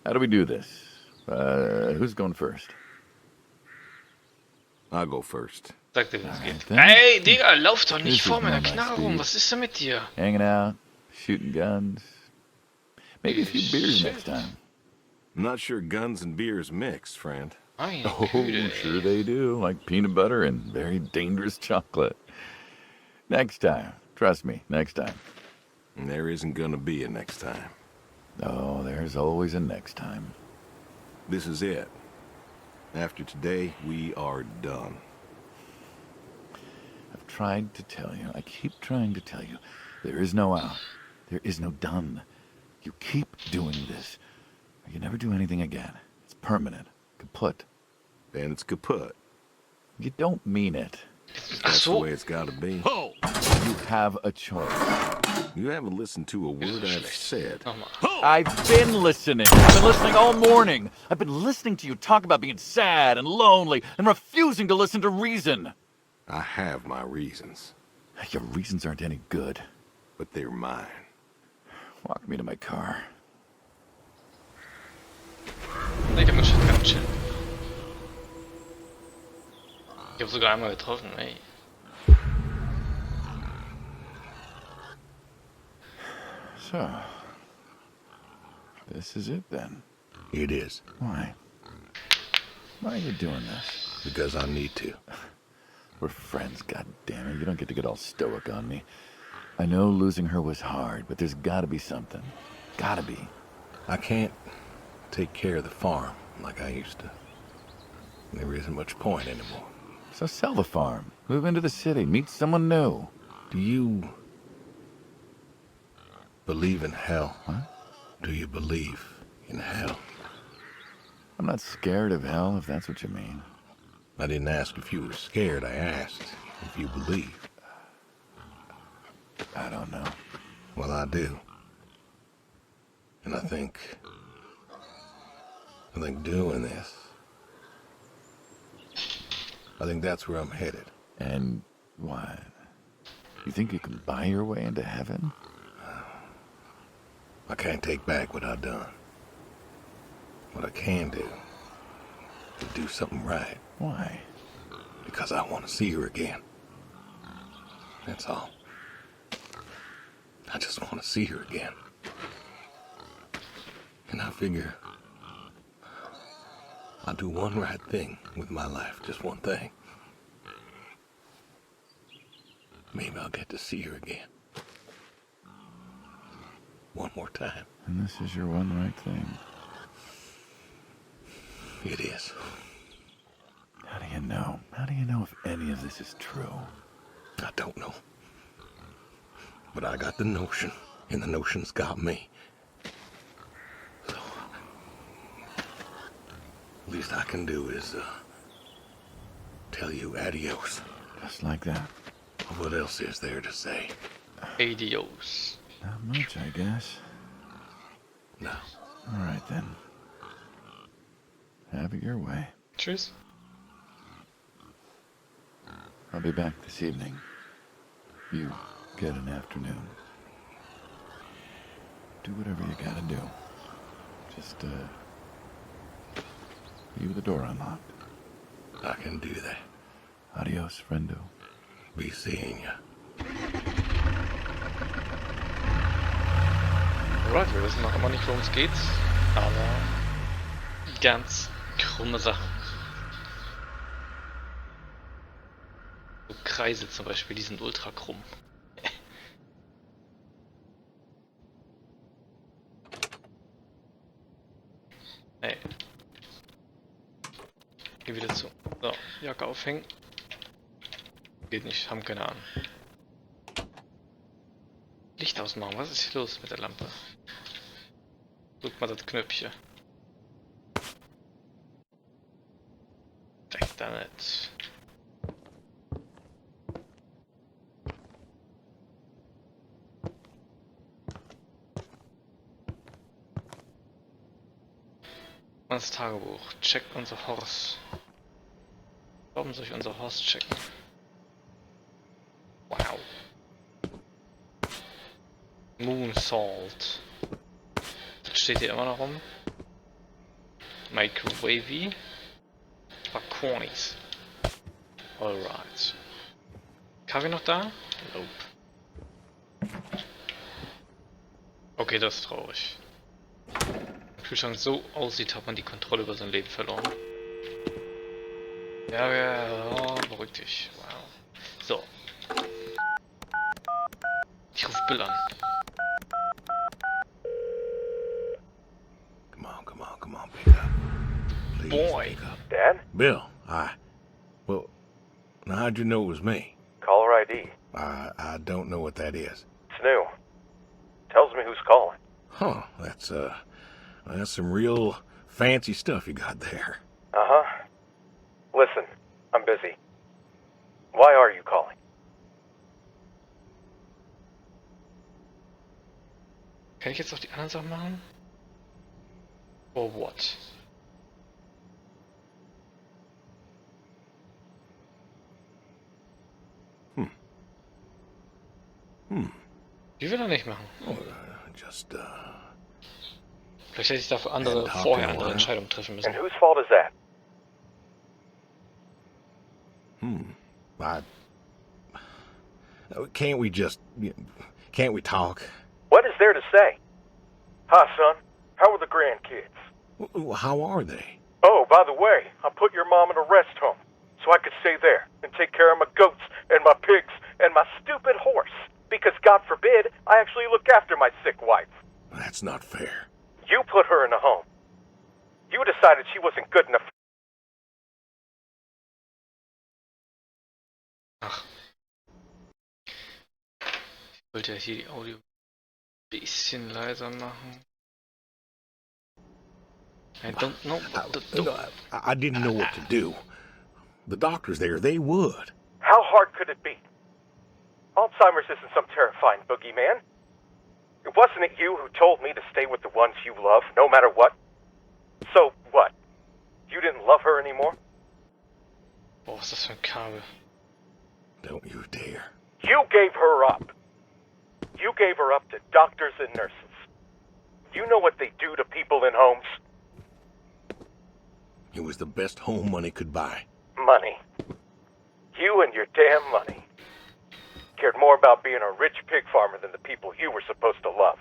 how do we do this? Who's going first? I'll go first. Sag dir, wie es geht. then. Ey, Digga, lauf doch nicht This vor is meiner not my Knarre rum. speed. Was ist denn mit dir? Hanging out, shooting guns. Maybe a few beers Shit. next time. I'm not sure guns and beers mix, friend. Meine Oh, Güte, sure ey. they do. Like peanut butter and very dangerous chocolate. Next time. Trust me, next time. And there isn't gonna be a next time. Oh, there's always a next time. This is it. After today, we are done. I've tried to tell you. I keep trying to tell you. There is no out. There is no done. You keep doing this. Or you never do anything again. It's permanent. Kaput. And it's kaput. You don't mean it. Ach That's the so. way it's gotta be. You have a choice. You haven't listened to a word I've said. Nochmal. I've been listening. I've been listening all morning. I've been listening to you talk about being sad and lonely and refusing to listen to reason. I have my reasons, Your reasons aren't any good. but they're mine. Walk me to my car. Nee, der muss ganz chillen. Ich hab sogar einmal getroffen, ey. So, this is it then. It is, Why? Why are you doing this? because I need to. We're friends, goddammit. You don't get to get all stoic on me. I know losing her was hard, but there's gotta be something. Gotta be. I can't take care of the farm like I used to. There isn't much point anymore. So sell the farm. Move into the city. Meet someone new. Do you believe in hell? What? Do you believe in hell? I'm not scared of hell, if that's what you mean. I didn't ask if you were scared. I asked if you believe. I don't know. Well, I do. And I think doing this, I think that's where I'm headed. And what? You think you can buy your way into heaven? I can't take back what I've done. What I can do is do something right. Why? Because I want to see her again. That's all. I just want to see her again. And I figure I'll do one right thing with my life, just one thing. Maybe I'll get to see her again. One more time. And this is your one right thing. It is. How do you know? How do you know if any of this is true? I don't know. But I got the notion, and the notion's got me. So, least I can do is tell you adios. Just like that. What else is there to say? Adios. Not much, I guess. No. All right, then. Have it your way. Tschüss. I'll be back this evening. You get an afternoon. Do whatever you gotta do. Just, leave the door unlocked. I can do that. Adios, friendo. Be seeing ya. Alright, wir wissen noch immer nicht, worum es geht, aber ganz krumme Sachen. So Kreise zum Beispiel, die sind ultra krumm. Ey. Geh wieder zu. So, Jacke aufhängen. Geht nicht, haben keine Ahnung. Licht ausmachen, was ist hier los mit der Lampe? Drück mal das Knöpfchen. Weg damit. Das Tagebuch. Checkt unser Horse. Warum soll ich unser Horse checken? Wow. Moon Salt. Das steht hier immer noch rum. Microwavy. Baconis. Alright. Kaffee noch da? Nope. Okay, das ist traurig. Wenn der Kühlschrank so aussieht, hat man die Kontrolle über sein Leben verloren. Ja, oh, beruhig dich. Wow. So. Ich rufe Bill an. Come on, pick up. Please, Boy. pick up. Dad? Bill, well, now how'd you know it was me? Caller ID. I don't know what that is. It's new. Tells me who's calling. Huh, that's some real fancy stuff you got there. Uh-huh. Listen, I'm busy. Why are you calling? Kann ich jetzt auch die anderen Sachen machen? Or what? Die will er nicht machen. Oh, just, Vielleicht hätte ich dafür vorher andere Entscheidungen treffen müssen. And whose fault is that? Can't we talk? What is there to say? Hi, son. How are the grandkids? How are they? Oh, by the way, I put your mom in a rest home, so so I could stay there and take care of my goats and my pigs and my stupid horse. Because God forbid, I actually look after my sick wife. That's not fair. You put her in a home. You decided she wasn't good enough. Ach. Ich wollte ja hier die Audio ein bisschen leiser machen. I don't know what to do. I didn't know what to do. The doctors there, they would. How hard could it be? Alzheimer's isn't some terrifying boogeyman. Wasn't it you who told me to stay with the ones you love, no matter what? So, what? You didn't love her anymore? Boah, was ist das für ein Kabel? Don't you dare. You gave her up. You gave her up to doctors and nurses. You know what they do to people in homes? It was the best home money could buy. Money. You and your damn money. Cared more about being a rich pig farmer than the people you were supposed to love.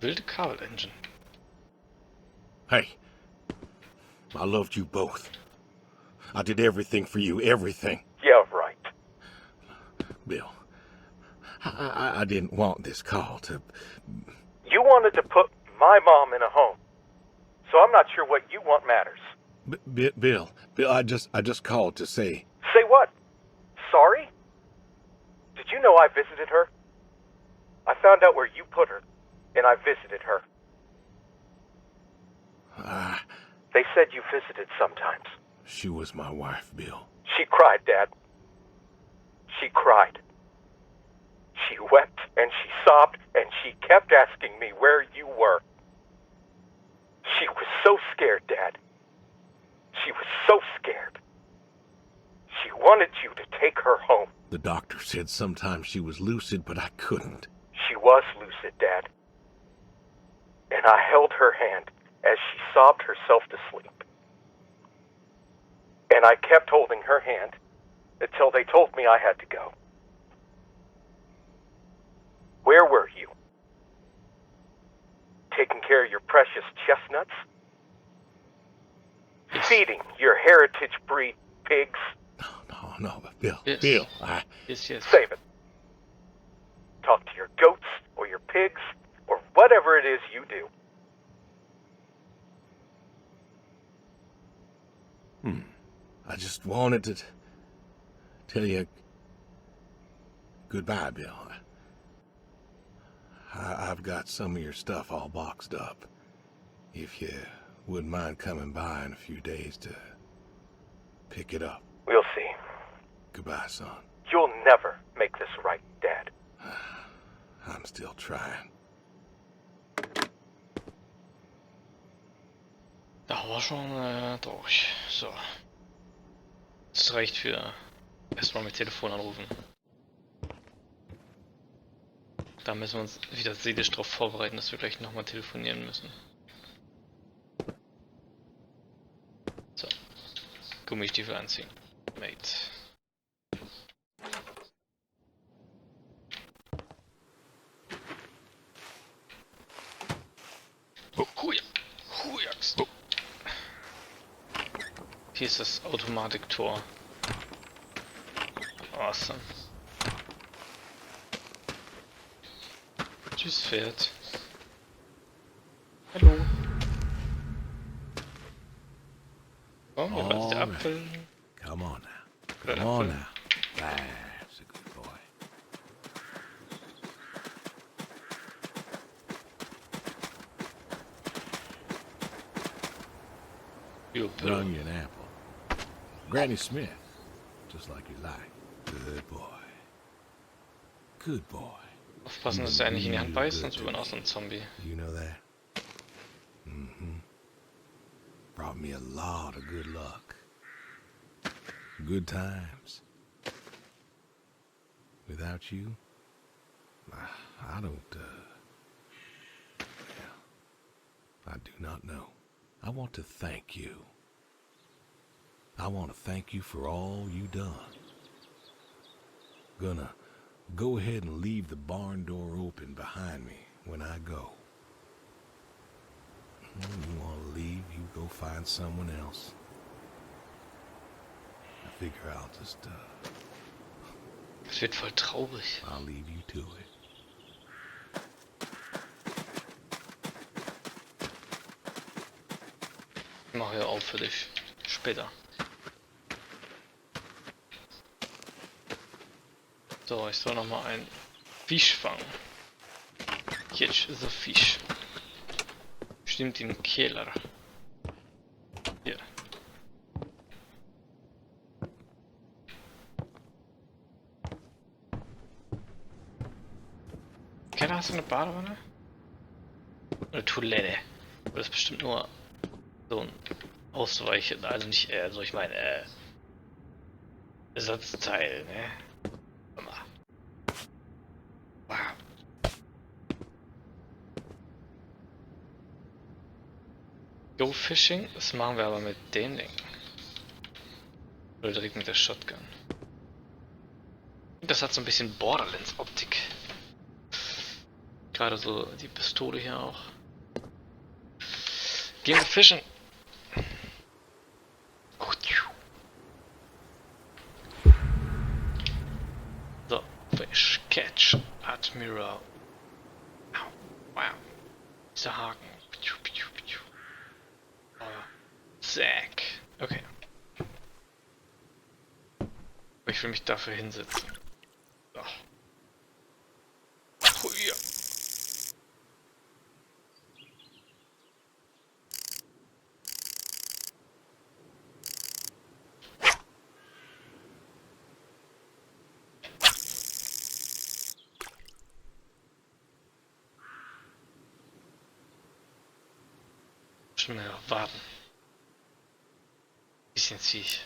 Wilde Kabel-Engine. Hey, I loved you both. I did everything for you, everything. Yeah, right. Bill, I didn't want this call to... You wanted to put my mom in a home. So I'm not sure what you want matters. Bill, I just called to say... Say what? Sorry? Did you know I visited her? I found out where you put her, and I visited her. They said you visited sometimes. She was my wife, Bill. She cried, Dad. She cried. She wept and she sobbed and she kept asking me where you were. She was so scared, Dad. She was so scared. She wanted you to take her home. The doctor said sometimes she was lucid, but I couldn't. She was lucid, Dad. And I held her hand as she sobbed herself to sleep. And I kept holding her hand until they told me I had to go. Where were you? Taking care of your precious chestnuts? Feeding your heritage breed pigs? No, Bill, Yes. Bill, Yes. Save it. Talk to your goats or your pigs or whatever it is you do. I just wanted to tell you goodbye, Bill. I've got some of your stuff all boxed up. If you wouldn't mind coming by in a few days to pick it up. We'll see. Goodbye, son. You'll never make this right, Dad. I'm still trying. Da war schon durch. So. Das reicht für erstmal mit Telefon anrufen. Da müssen wir uns wieder seelisch darauf vorbereiten, dass wir gleich nochmal telefonieren müssen. So. Gummistiefel anziehen. Mate. Hujaks. Hier ist das Automatiktor. Awesome. Tschüss, Pferd. Hallo. Oh, hier war der Apfel. Come on now. Good Come on apple. now. That's a good boy. Jo, Brung you an apple. Granny Smith. Just like you like. Good boy. Good boy. Aufpassen, dass er nicht in die Hand beißt, sonst wird man auch so ein Zombie. You know that? Mm-hmm. Brought me a lot of good luck. Good times. Without you, I don't, well, I do not know. I want to thank you. I want to thank you for all you done. Gonna go ahead and leave the barn door open behind me when I go. You want to leave, you go find someone else. I figure Es wird voll traurig. I'll leave you to it. Ich mache ja auch für dich. Später. So, ich soll noch mal einen Fisch fangen. Jetzt ist ein Fisch. Stimmt im Keller. Hier. Keller, hast du eine Badewanne? Eine Toilette. Das ist bestimmt nur so ein Ausweichen, also nicht, also ich meine, Ersatzteil, ne? Warte mal. Wow. Go Fishing, das machen wir aber mit dem Ding. Oder direkt mit der Shotgun. Das hat so ein bisschen Borderlands-Optik. Gerade so die Pistole hier auch. Gehen wir fischen. So, Fish Catch Admiral. Wow. Dieser Haken. Zack. Okay. Ich will mich dafür hinsetzen. So. Ja. Schnell warten. Bisschen zieh ich.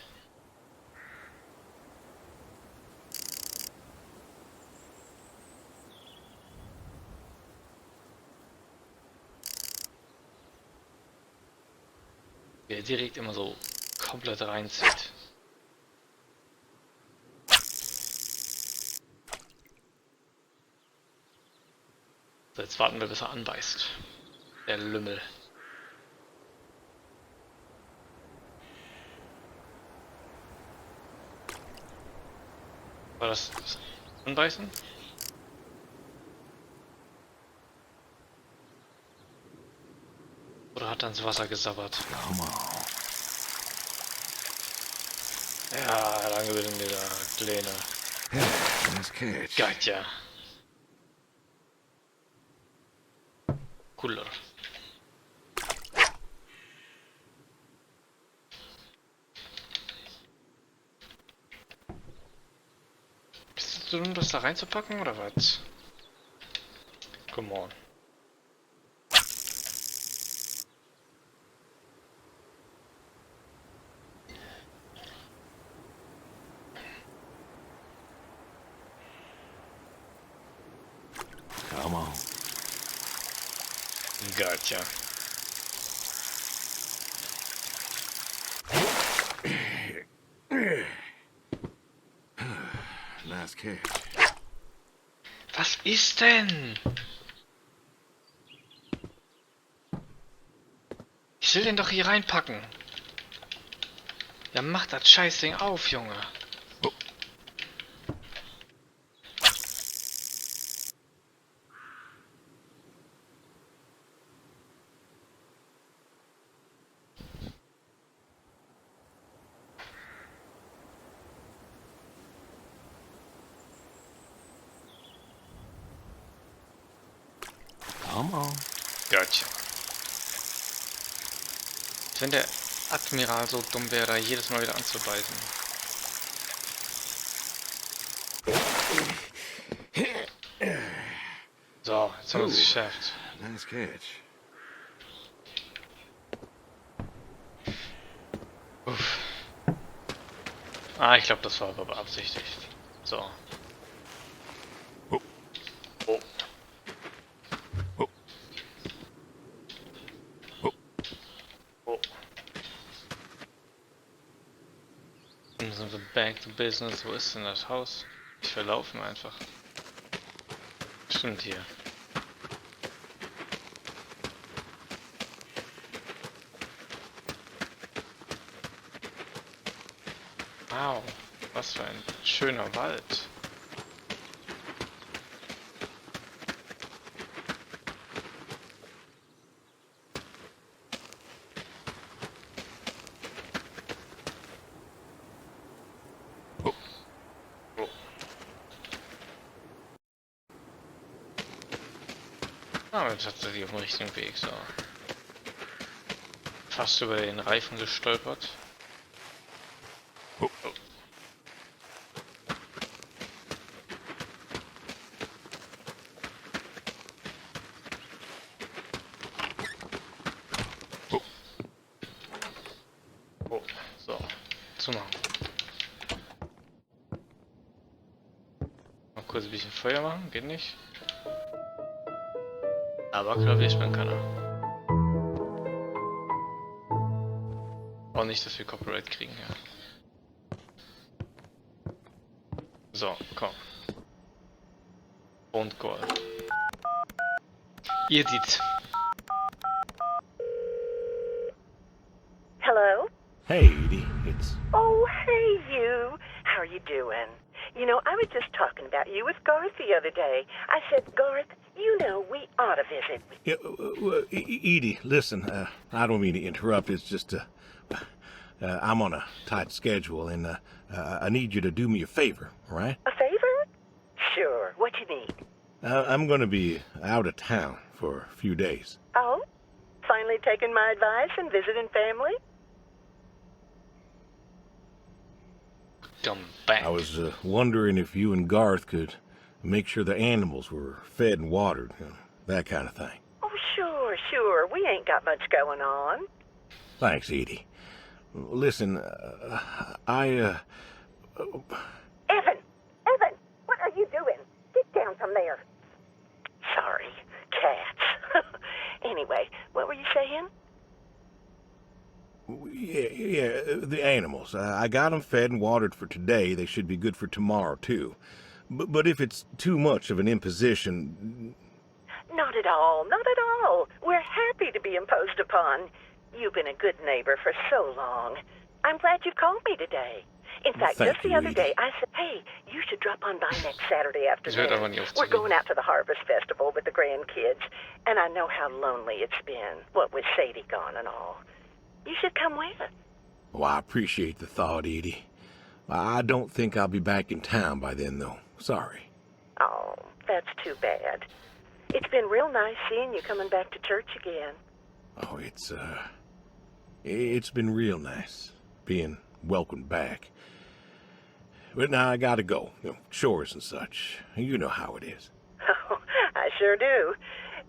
Wie er direkt immer so komplett reinzieht. So, jetzt warten wir, bis er anbeißt. Der Lümmel. War das Anbeißen? Oder hat er ins Wasser gesabbert? Come on. Ja, danke bitte, der Kleine. Nice catch. Gotcha. Cooler. Bist du dumm, das da reinzupacken oder was? Come on. Come on. Gotcha. Nice catch. Was ist denn? Ich will den doch hier reinpacken. Ja, mach das Scheißding auf, Junge. Come on. Gotcha. Wenn der Admiral so dumm wäre, jedes Mal wieder anzubeißen. So, jetzt haben wir es geschafft. Nice catch. Uff. Ah, ich glaube, das war aber beabsichtigt. So. Oh. Oh. Oh. Oh. Oh. Dann sind wir back to business. Wo ist denn das Haus? Ich verlaufe einfach. Stimmt hier. Wow, was für ein schöner Wald. Oh. Ah, jetzt hat sie auf dem richtigen Weg, so. Fast über den Reifen gestolpert. Oh. Oh. Oh, so. Zumachen. Mal kurz ein bisschen Feuer machen, geht nicht. Aber Klavier spielen kann er. Auch nicht, dass wir Copyright kriegen, ja. So, komm. Und Gold. Ihr Dietz. Hello? Hey, Edie, it's... Oh, hey, you. How are you doing? You know, I was just talking about you with Garth the other day. I said, Garth, you know, we ought to visit. Yeah, Edie, listen, I don't mean to interrupt, it's just, I'm on a tight schedule, and, I need you to do me a favor, all right? A favor? Sure. What you need? I'm gonna be out of town for a few days. Oh? Finally taking my advice and visiting family? Come back. I was wondering if you and Garth could make sure the animals were fed and watered, you know, that kind of thing. Oh, sure. We ain't got much going on. Thanks, Edie. Listen, Evan, what are you doing? Get down from there. Sorry, cats. Anyway, what were you saying? Yeah, the animals. I got them fed and watered for today. They should be good for tomorrow, too. But if it's too much of an imposition... Not at all. We're happy to be imposed upon. You've been a good neighbor for so long. I'm glad you called me today. In fact, Thank just the you, other Edie. day, I said, hey, you should drop on by next Saturday Ich werde aber afternoon. nie We're aufzugeben. going out to the Harvest Festival with the grandkids, and I know how lonely it's been, what with Sadie gone and all. You should come with us. Well, I appreciate the thought, Edie. I don't think I'll be back in town by then, though. Sorry. Oh, that's too bad. It's been real nice seeing you coming back to church again. Oh, it's been real nice being welcomed back. But now I gotta go. You know, chores and such. You know how it is. Oh, I sure do.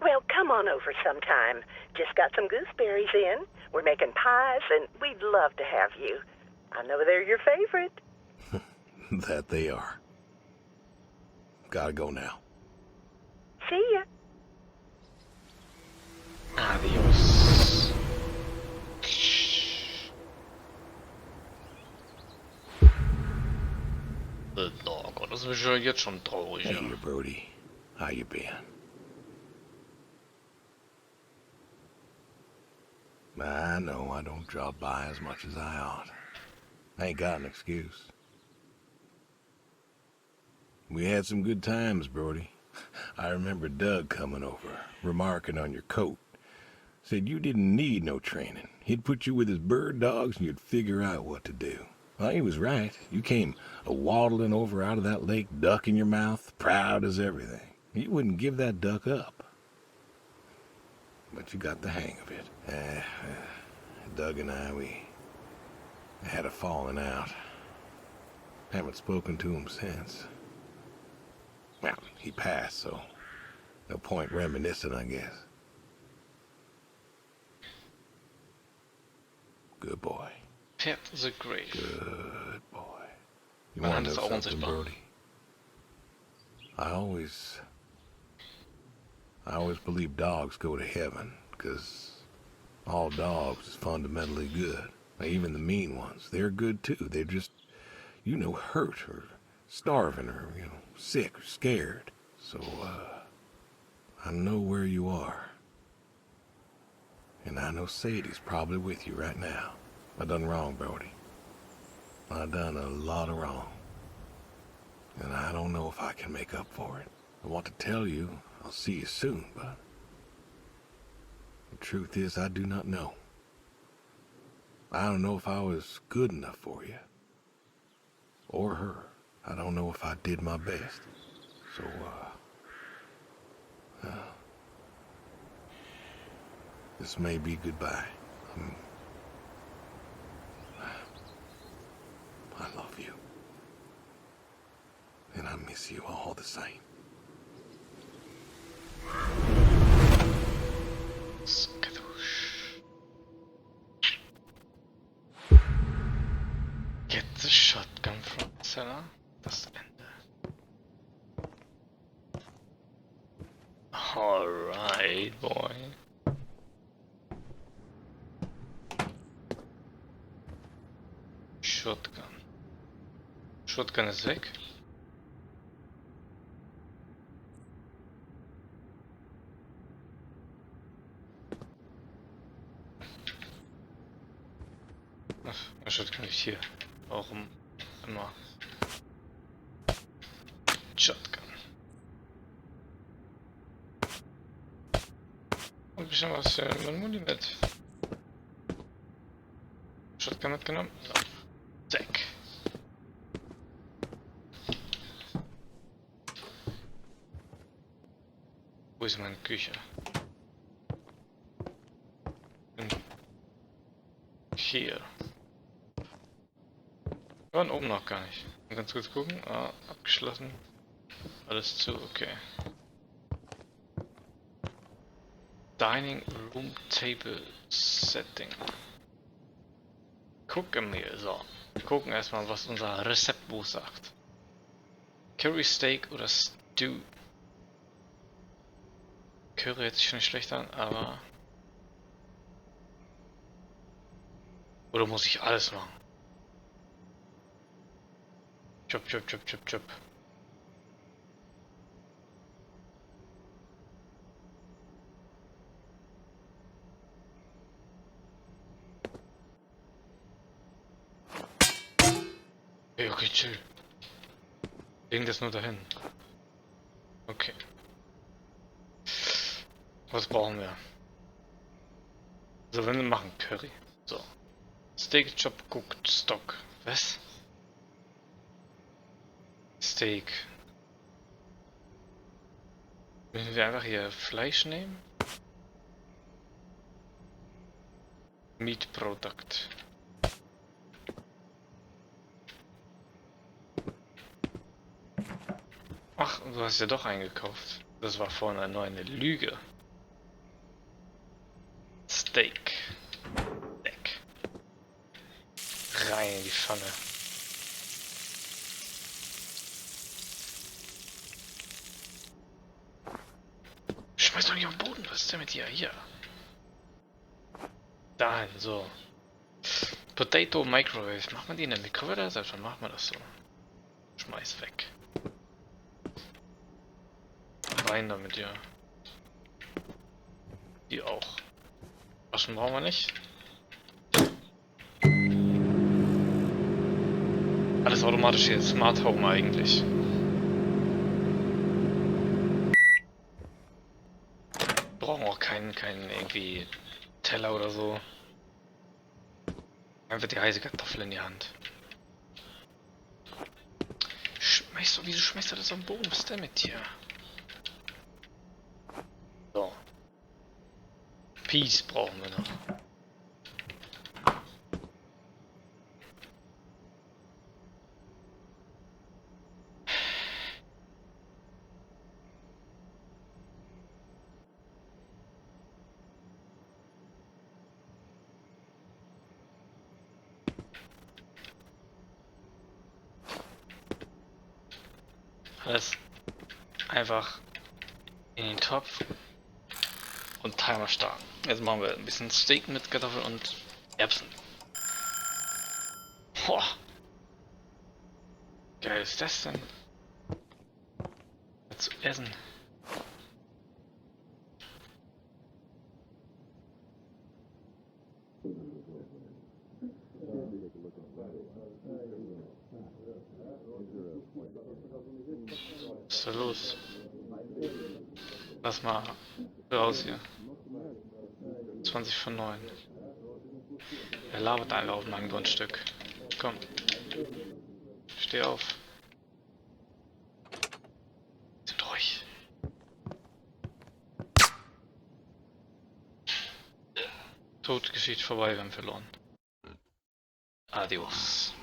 Well, come on over sometime. Just got some gooseberries in. We're making pies, and we'd love to have you. I know they're your favorite. That they are. Gotta go now. See ya. Adios. Oh Gott, das ist ja jetzt schon traurig. Hey, Ja. Brody. How you been? I know I don't drop by as much as I ought. I ain't got an excuse. We had some good times, Brody. I remember Doug coming over, remarking on your coat. Said you didn't need no training. He'd put you with his bird dogs and you'd figure out what to do. Well, he was right. You came waddling over out of that lake, duck in your mouth, proud as everything. You wouldn't give that duck up. But you got the hang of it. Doug and I, we had a falling out. Haven't spoken to him since. Well, he passed, so no point reminiscing, I guess. Good boy. Pet the grave. Good boy. You Meine want Hand to ist know auch something, unsichtbar. Brody? I always believe dogs go to heaven, because all dogs is fundamentally good. Even the mean ones, they're good too. They're just, hurt or starving or, sick or scared. So, I know where you are. And I know Sadie's probably with you right now. I done wrong, Brody. I done a lot of wrong. And I don't know if I can make up for it. I want to tell you I'll see you soon, but the truth is I do not know. I don't know if I was good enough for you. Or her. I don't know if I did my best. So, this may be goodbye. I love you. And I miss you all the same. Skadoosh. Get the shotgun from the cellar. Das Ende. Alright, boy. Shotgun. Shotgun ist weg. Ach, Shotgun liegt hier. Warum immer? Shotgun. Und ein bisschen was für mein Muni mit. Shotgun mitgenommen? No. Zack. Wo ist meine Küche? Hier. Wir waren oben noch gar nicht. Ganz kurz gucken. Ah, abgeschlossen. Alles zu, okay. Dining Room Table Setting. Gucken wir, so. Wir gucken erstmal, was unser Rezeptbuch sagt. Curry Steak oder Stew. Curry hört sich schon nicht schlecht an, aber... Oder muss ich alles machen? Chop, chop, chop, chop, chop. Okay, okay, chill. Legen das nur dahin. Okay. Was brauchen wir? So, wenn wir machen Curry. So. Steak, Chop, Cooked, Stock. Was? Steak. Müssen wir einfach hier Fleisch nehmen? Meat Product. Ach, du hast ja doch eingekauft. Das war vorhin nur eine Lüge. Steak. Steak. Rein in die Pfanne. Schmeiß doch nicht auf den Boden, was ist denn mit dir? Hier. Dahin, so. Potato Microwave. Macht man die in der Mikrowelle? Selbst wann macht man das so? Schmeiß weg. Rein damit, ja. Die auch. Waschen brauchen wir nicht. Alles automatisch hier. Smart Home eigentlich. Brauchen auch keinen irgendwie Teller oder so. Einfach die heiße Kartoffel in die Hand. Wieso schmeißt du das am Boden? Was ist denn mit dir? So. Peas brauchen wir noch. Alles einfach in den Topf und Timer starten. Jetzt machen wir ein bisschen Steak mit Kartoffeln und Erbsen. Boah. Geil ist das denn? Zu essen. Was ist da los? Lass mal raus hier. 20 von 9. Er labert einfach auf meinem Grundstück. Komm. Steh auf. Sind ruhig. Tod geschieht vorbei, wir haben verloren. Adios.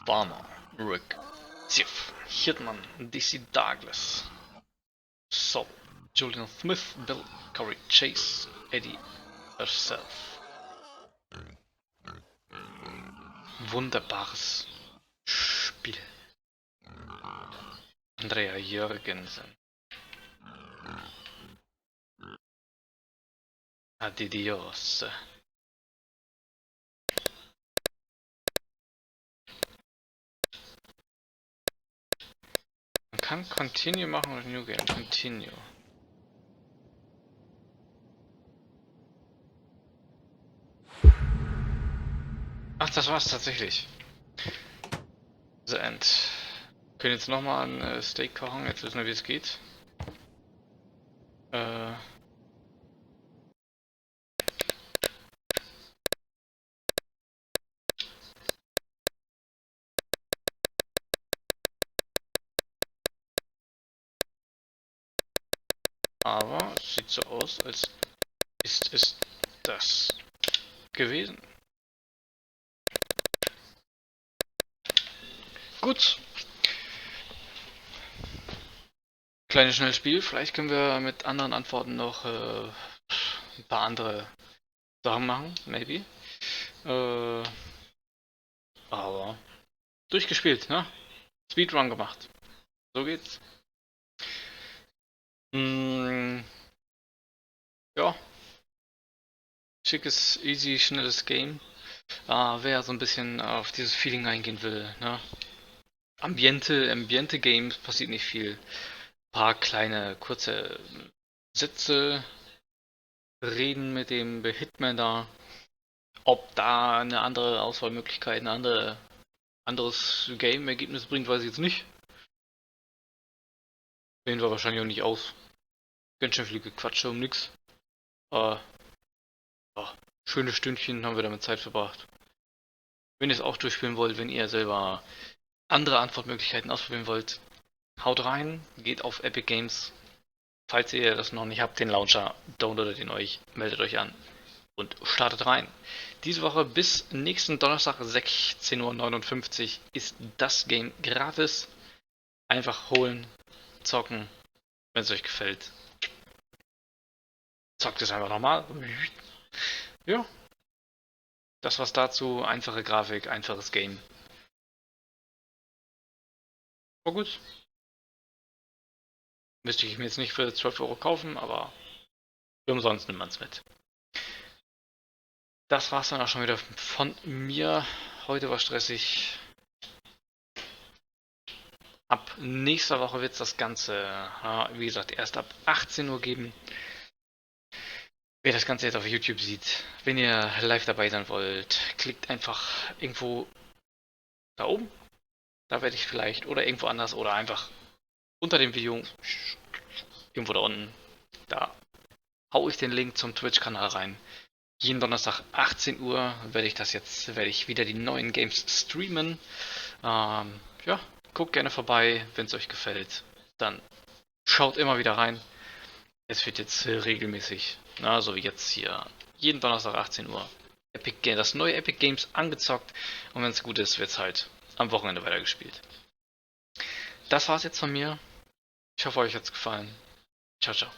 Farmer, Rick, Ziff, Hitman, DC Douglas, Sol, Julian Smith, Bill, Corey Chase, Eddie herself. Wunderbares Spiel. Andrea Jürgensen. Adios. Man kann Continue machen oder New Game. Continue. Ach, das war's tatsächlich. The End. Wir können jetzt nochmal ein Steak kochen. Jetzt wissen wir, wie es geht. Aber es sieht so aus, als ist es das gewesen. Gut. Kleines schnelles Spiel. Vielleicht können wir mit anderen Antworten noch ein paar andere Sachen machen. Maybe. Aber durchgespielt, ne? Speedrun gemacht. So geht's. Ja. Schickes, easy, schnelles Game. Wer so ein bisschen auf dieses Feeling eingehen will, ne? Ambiente Games, passiert nicht viel. Ein paar kleine, kurze Sätze, reden mit dem Hitman da. Ob da eine andere Auswahlmöglichkeit, anderes Game-Ergebnis bringt, weiß ich jetzt nicht. Sehen wir wahrscheinlich auch nicht aus. Ganz schön viel Gequatsche um nix. Schöne Stündchen haben wir damit Zeit verbracht. Wenn ihr es auch durchspielen wollt, wenn ihr selber andere Antwortmöglichkeiten ausprobieren wollt, haut rein, geht auf Epic Games. Falls ihr das noch nicht habt, den Launcher, downloadet ihn euch, meldet euch an und startet rein. Diese Woche bis nächsten Donnerstag 16:59 Uhr ist das Game gratis. Einfach holen, zocken, wenn es euch gefällt. Zockt es einfach nochmal. Ja. Das war's dazu. Einfache Grafik, einfaches Game. War gut. Müsste ich mir jetzt nicht für 12 Euro kaufen, aber für umsonst nimmt man es mit. Das war's dann auch schon wieder von mir. Heute war stressig. Ab nächster Woche wird es das Ganze, wie gesagt, erst ab 18 Uhr geben. Wer das Ganze jetzt auf YouTube sieht, wenn ihr live dabei sein wollt, klickt einfach irgendwo da oben. Da werde ich vielleicht, oder irgendwo anders, oder einfach unter dem Video, irgendwo da unten, da hau ich den Link zum Twitch-Kanal rein. Jeden Donnerstag 18 Uhr werde ich wieder die neuen Games streamen. Ja, guckt gerne vorbei, wenn es euch gefällt. Dann schaut immer wieder rein. Es wird jetzt regelmäßig, so wie jetzt hier, jeden Donnerstag 18 Uhr, das neue Epic Games angezockt. Und wenn es gut ist, wird es halt am Wochenende weitergespielt. Das war's jetzt von mir. Ich hoffe, euch hat's gefallen. Ciao, ciao.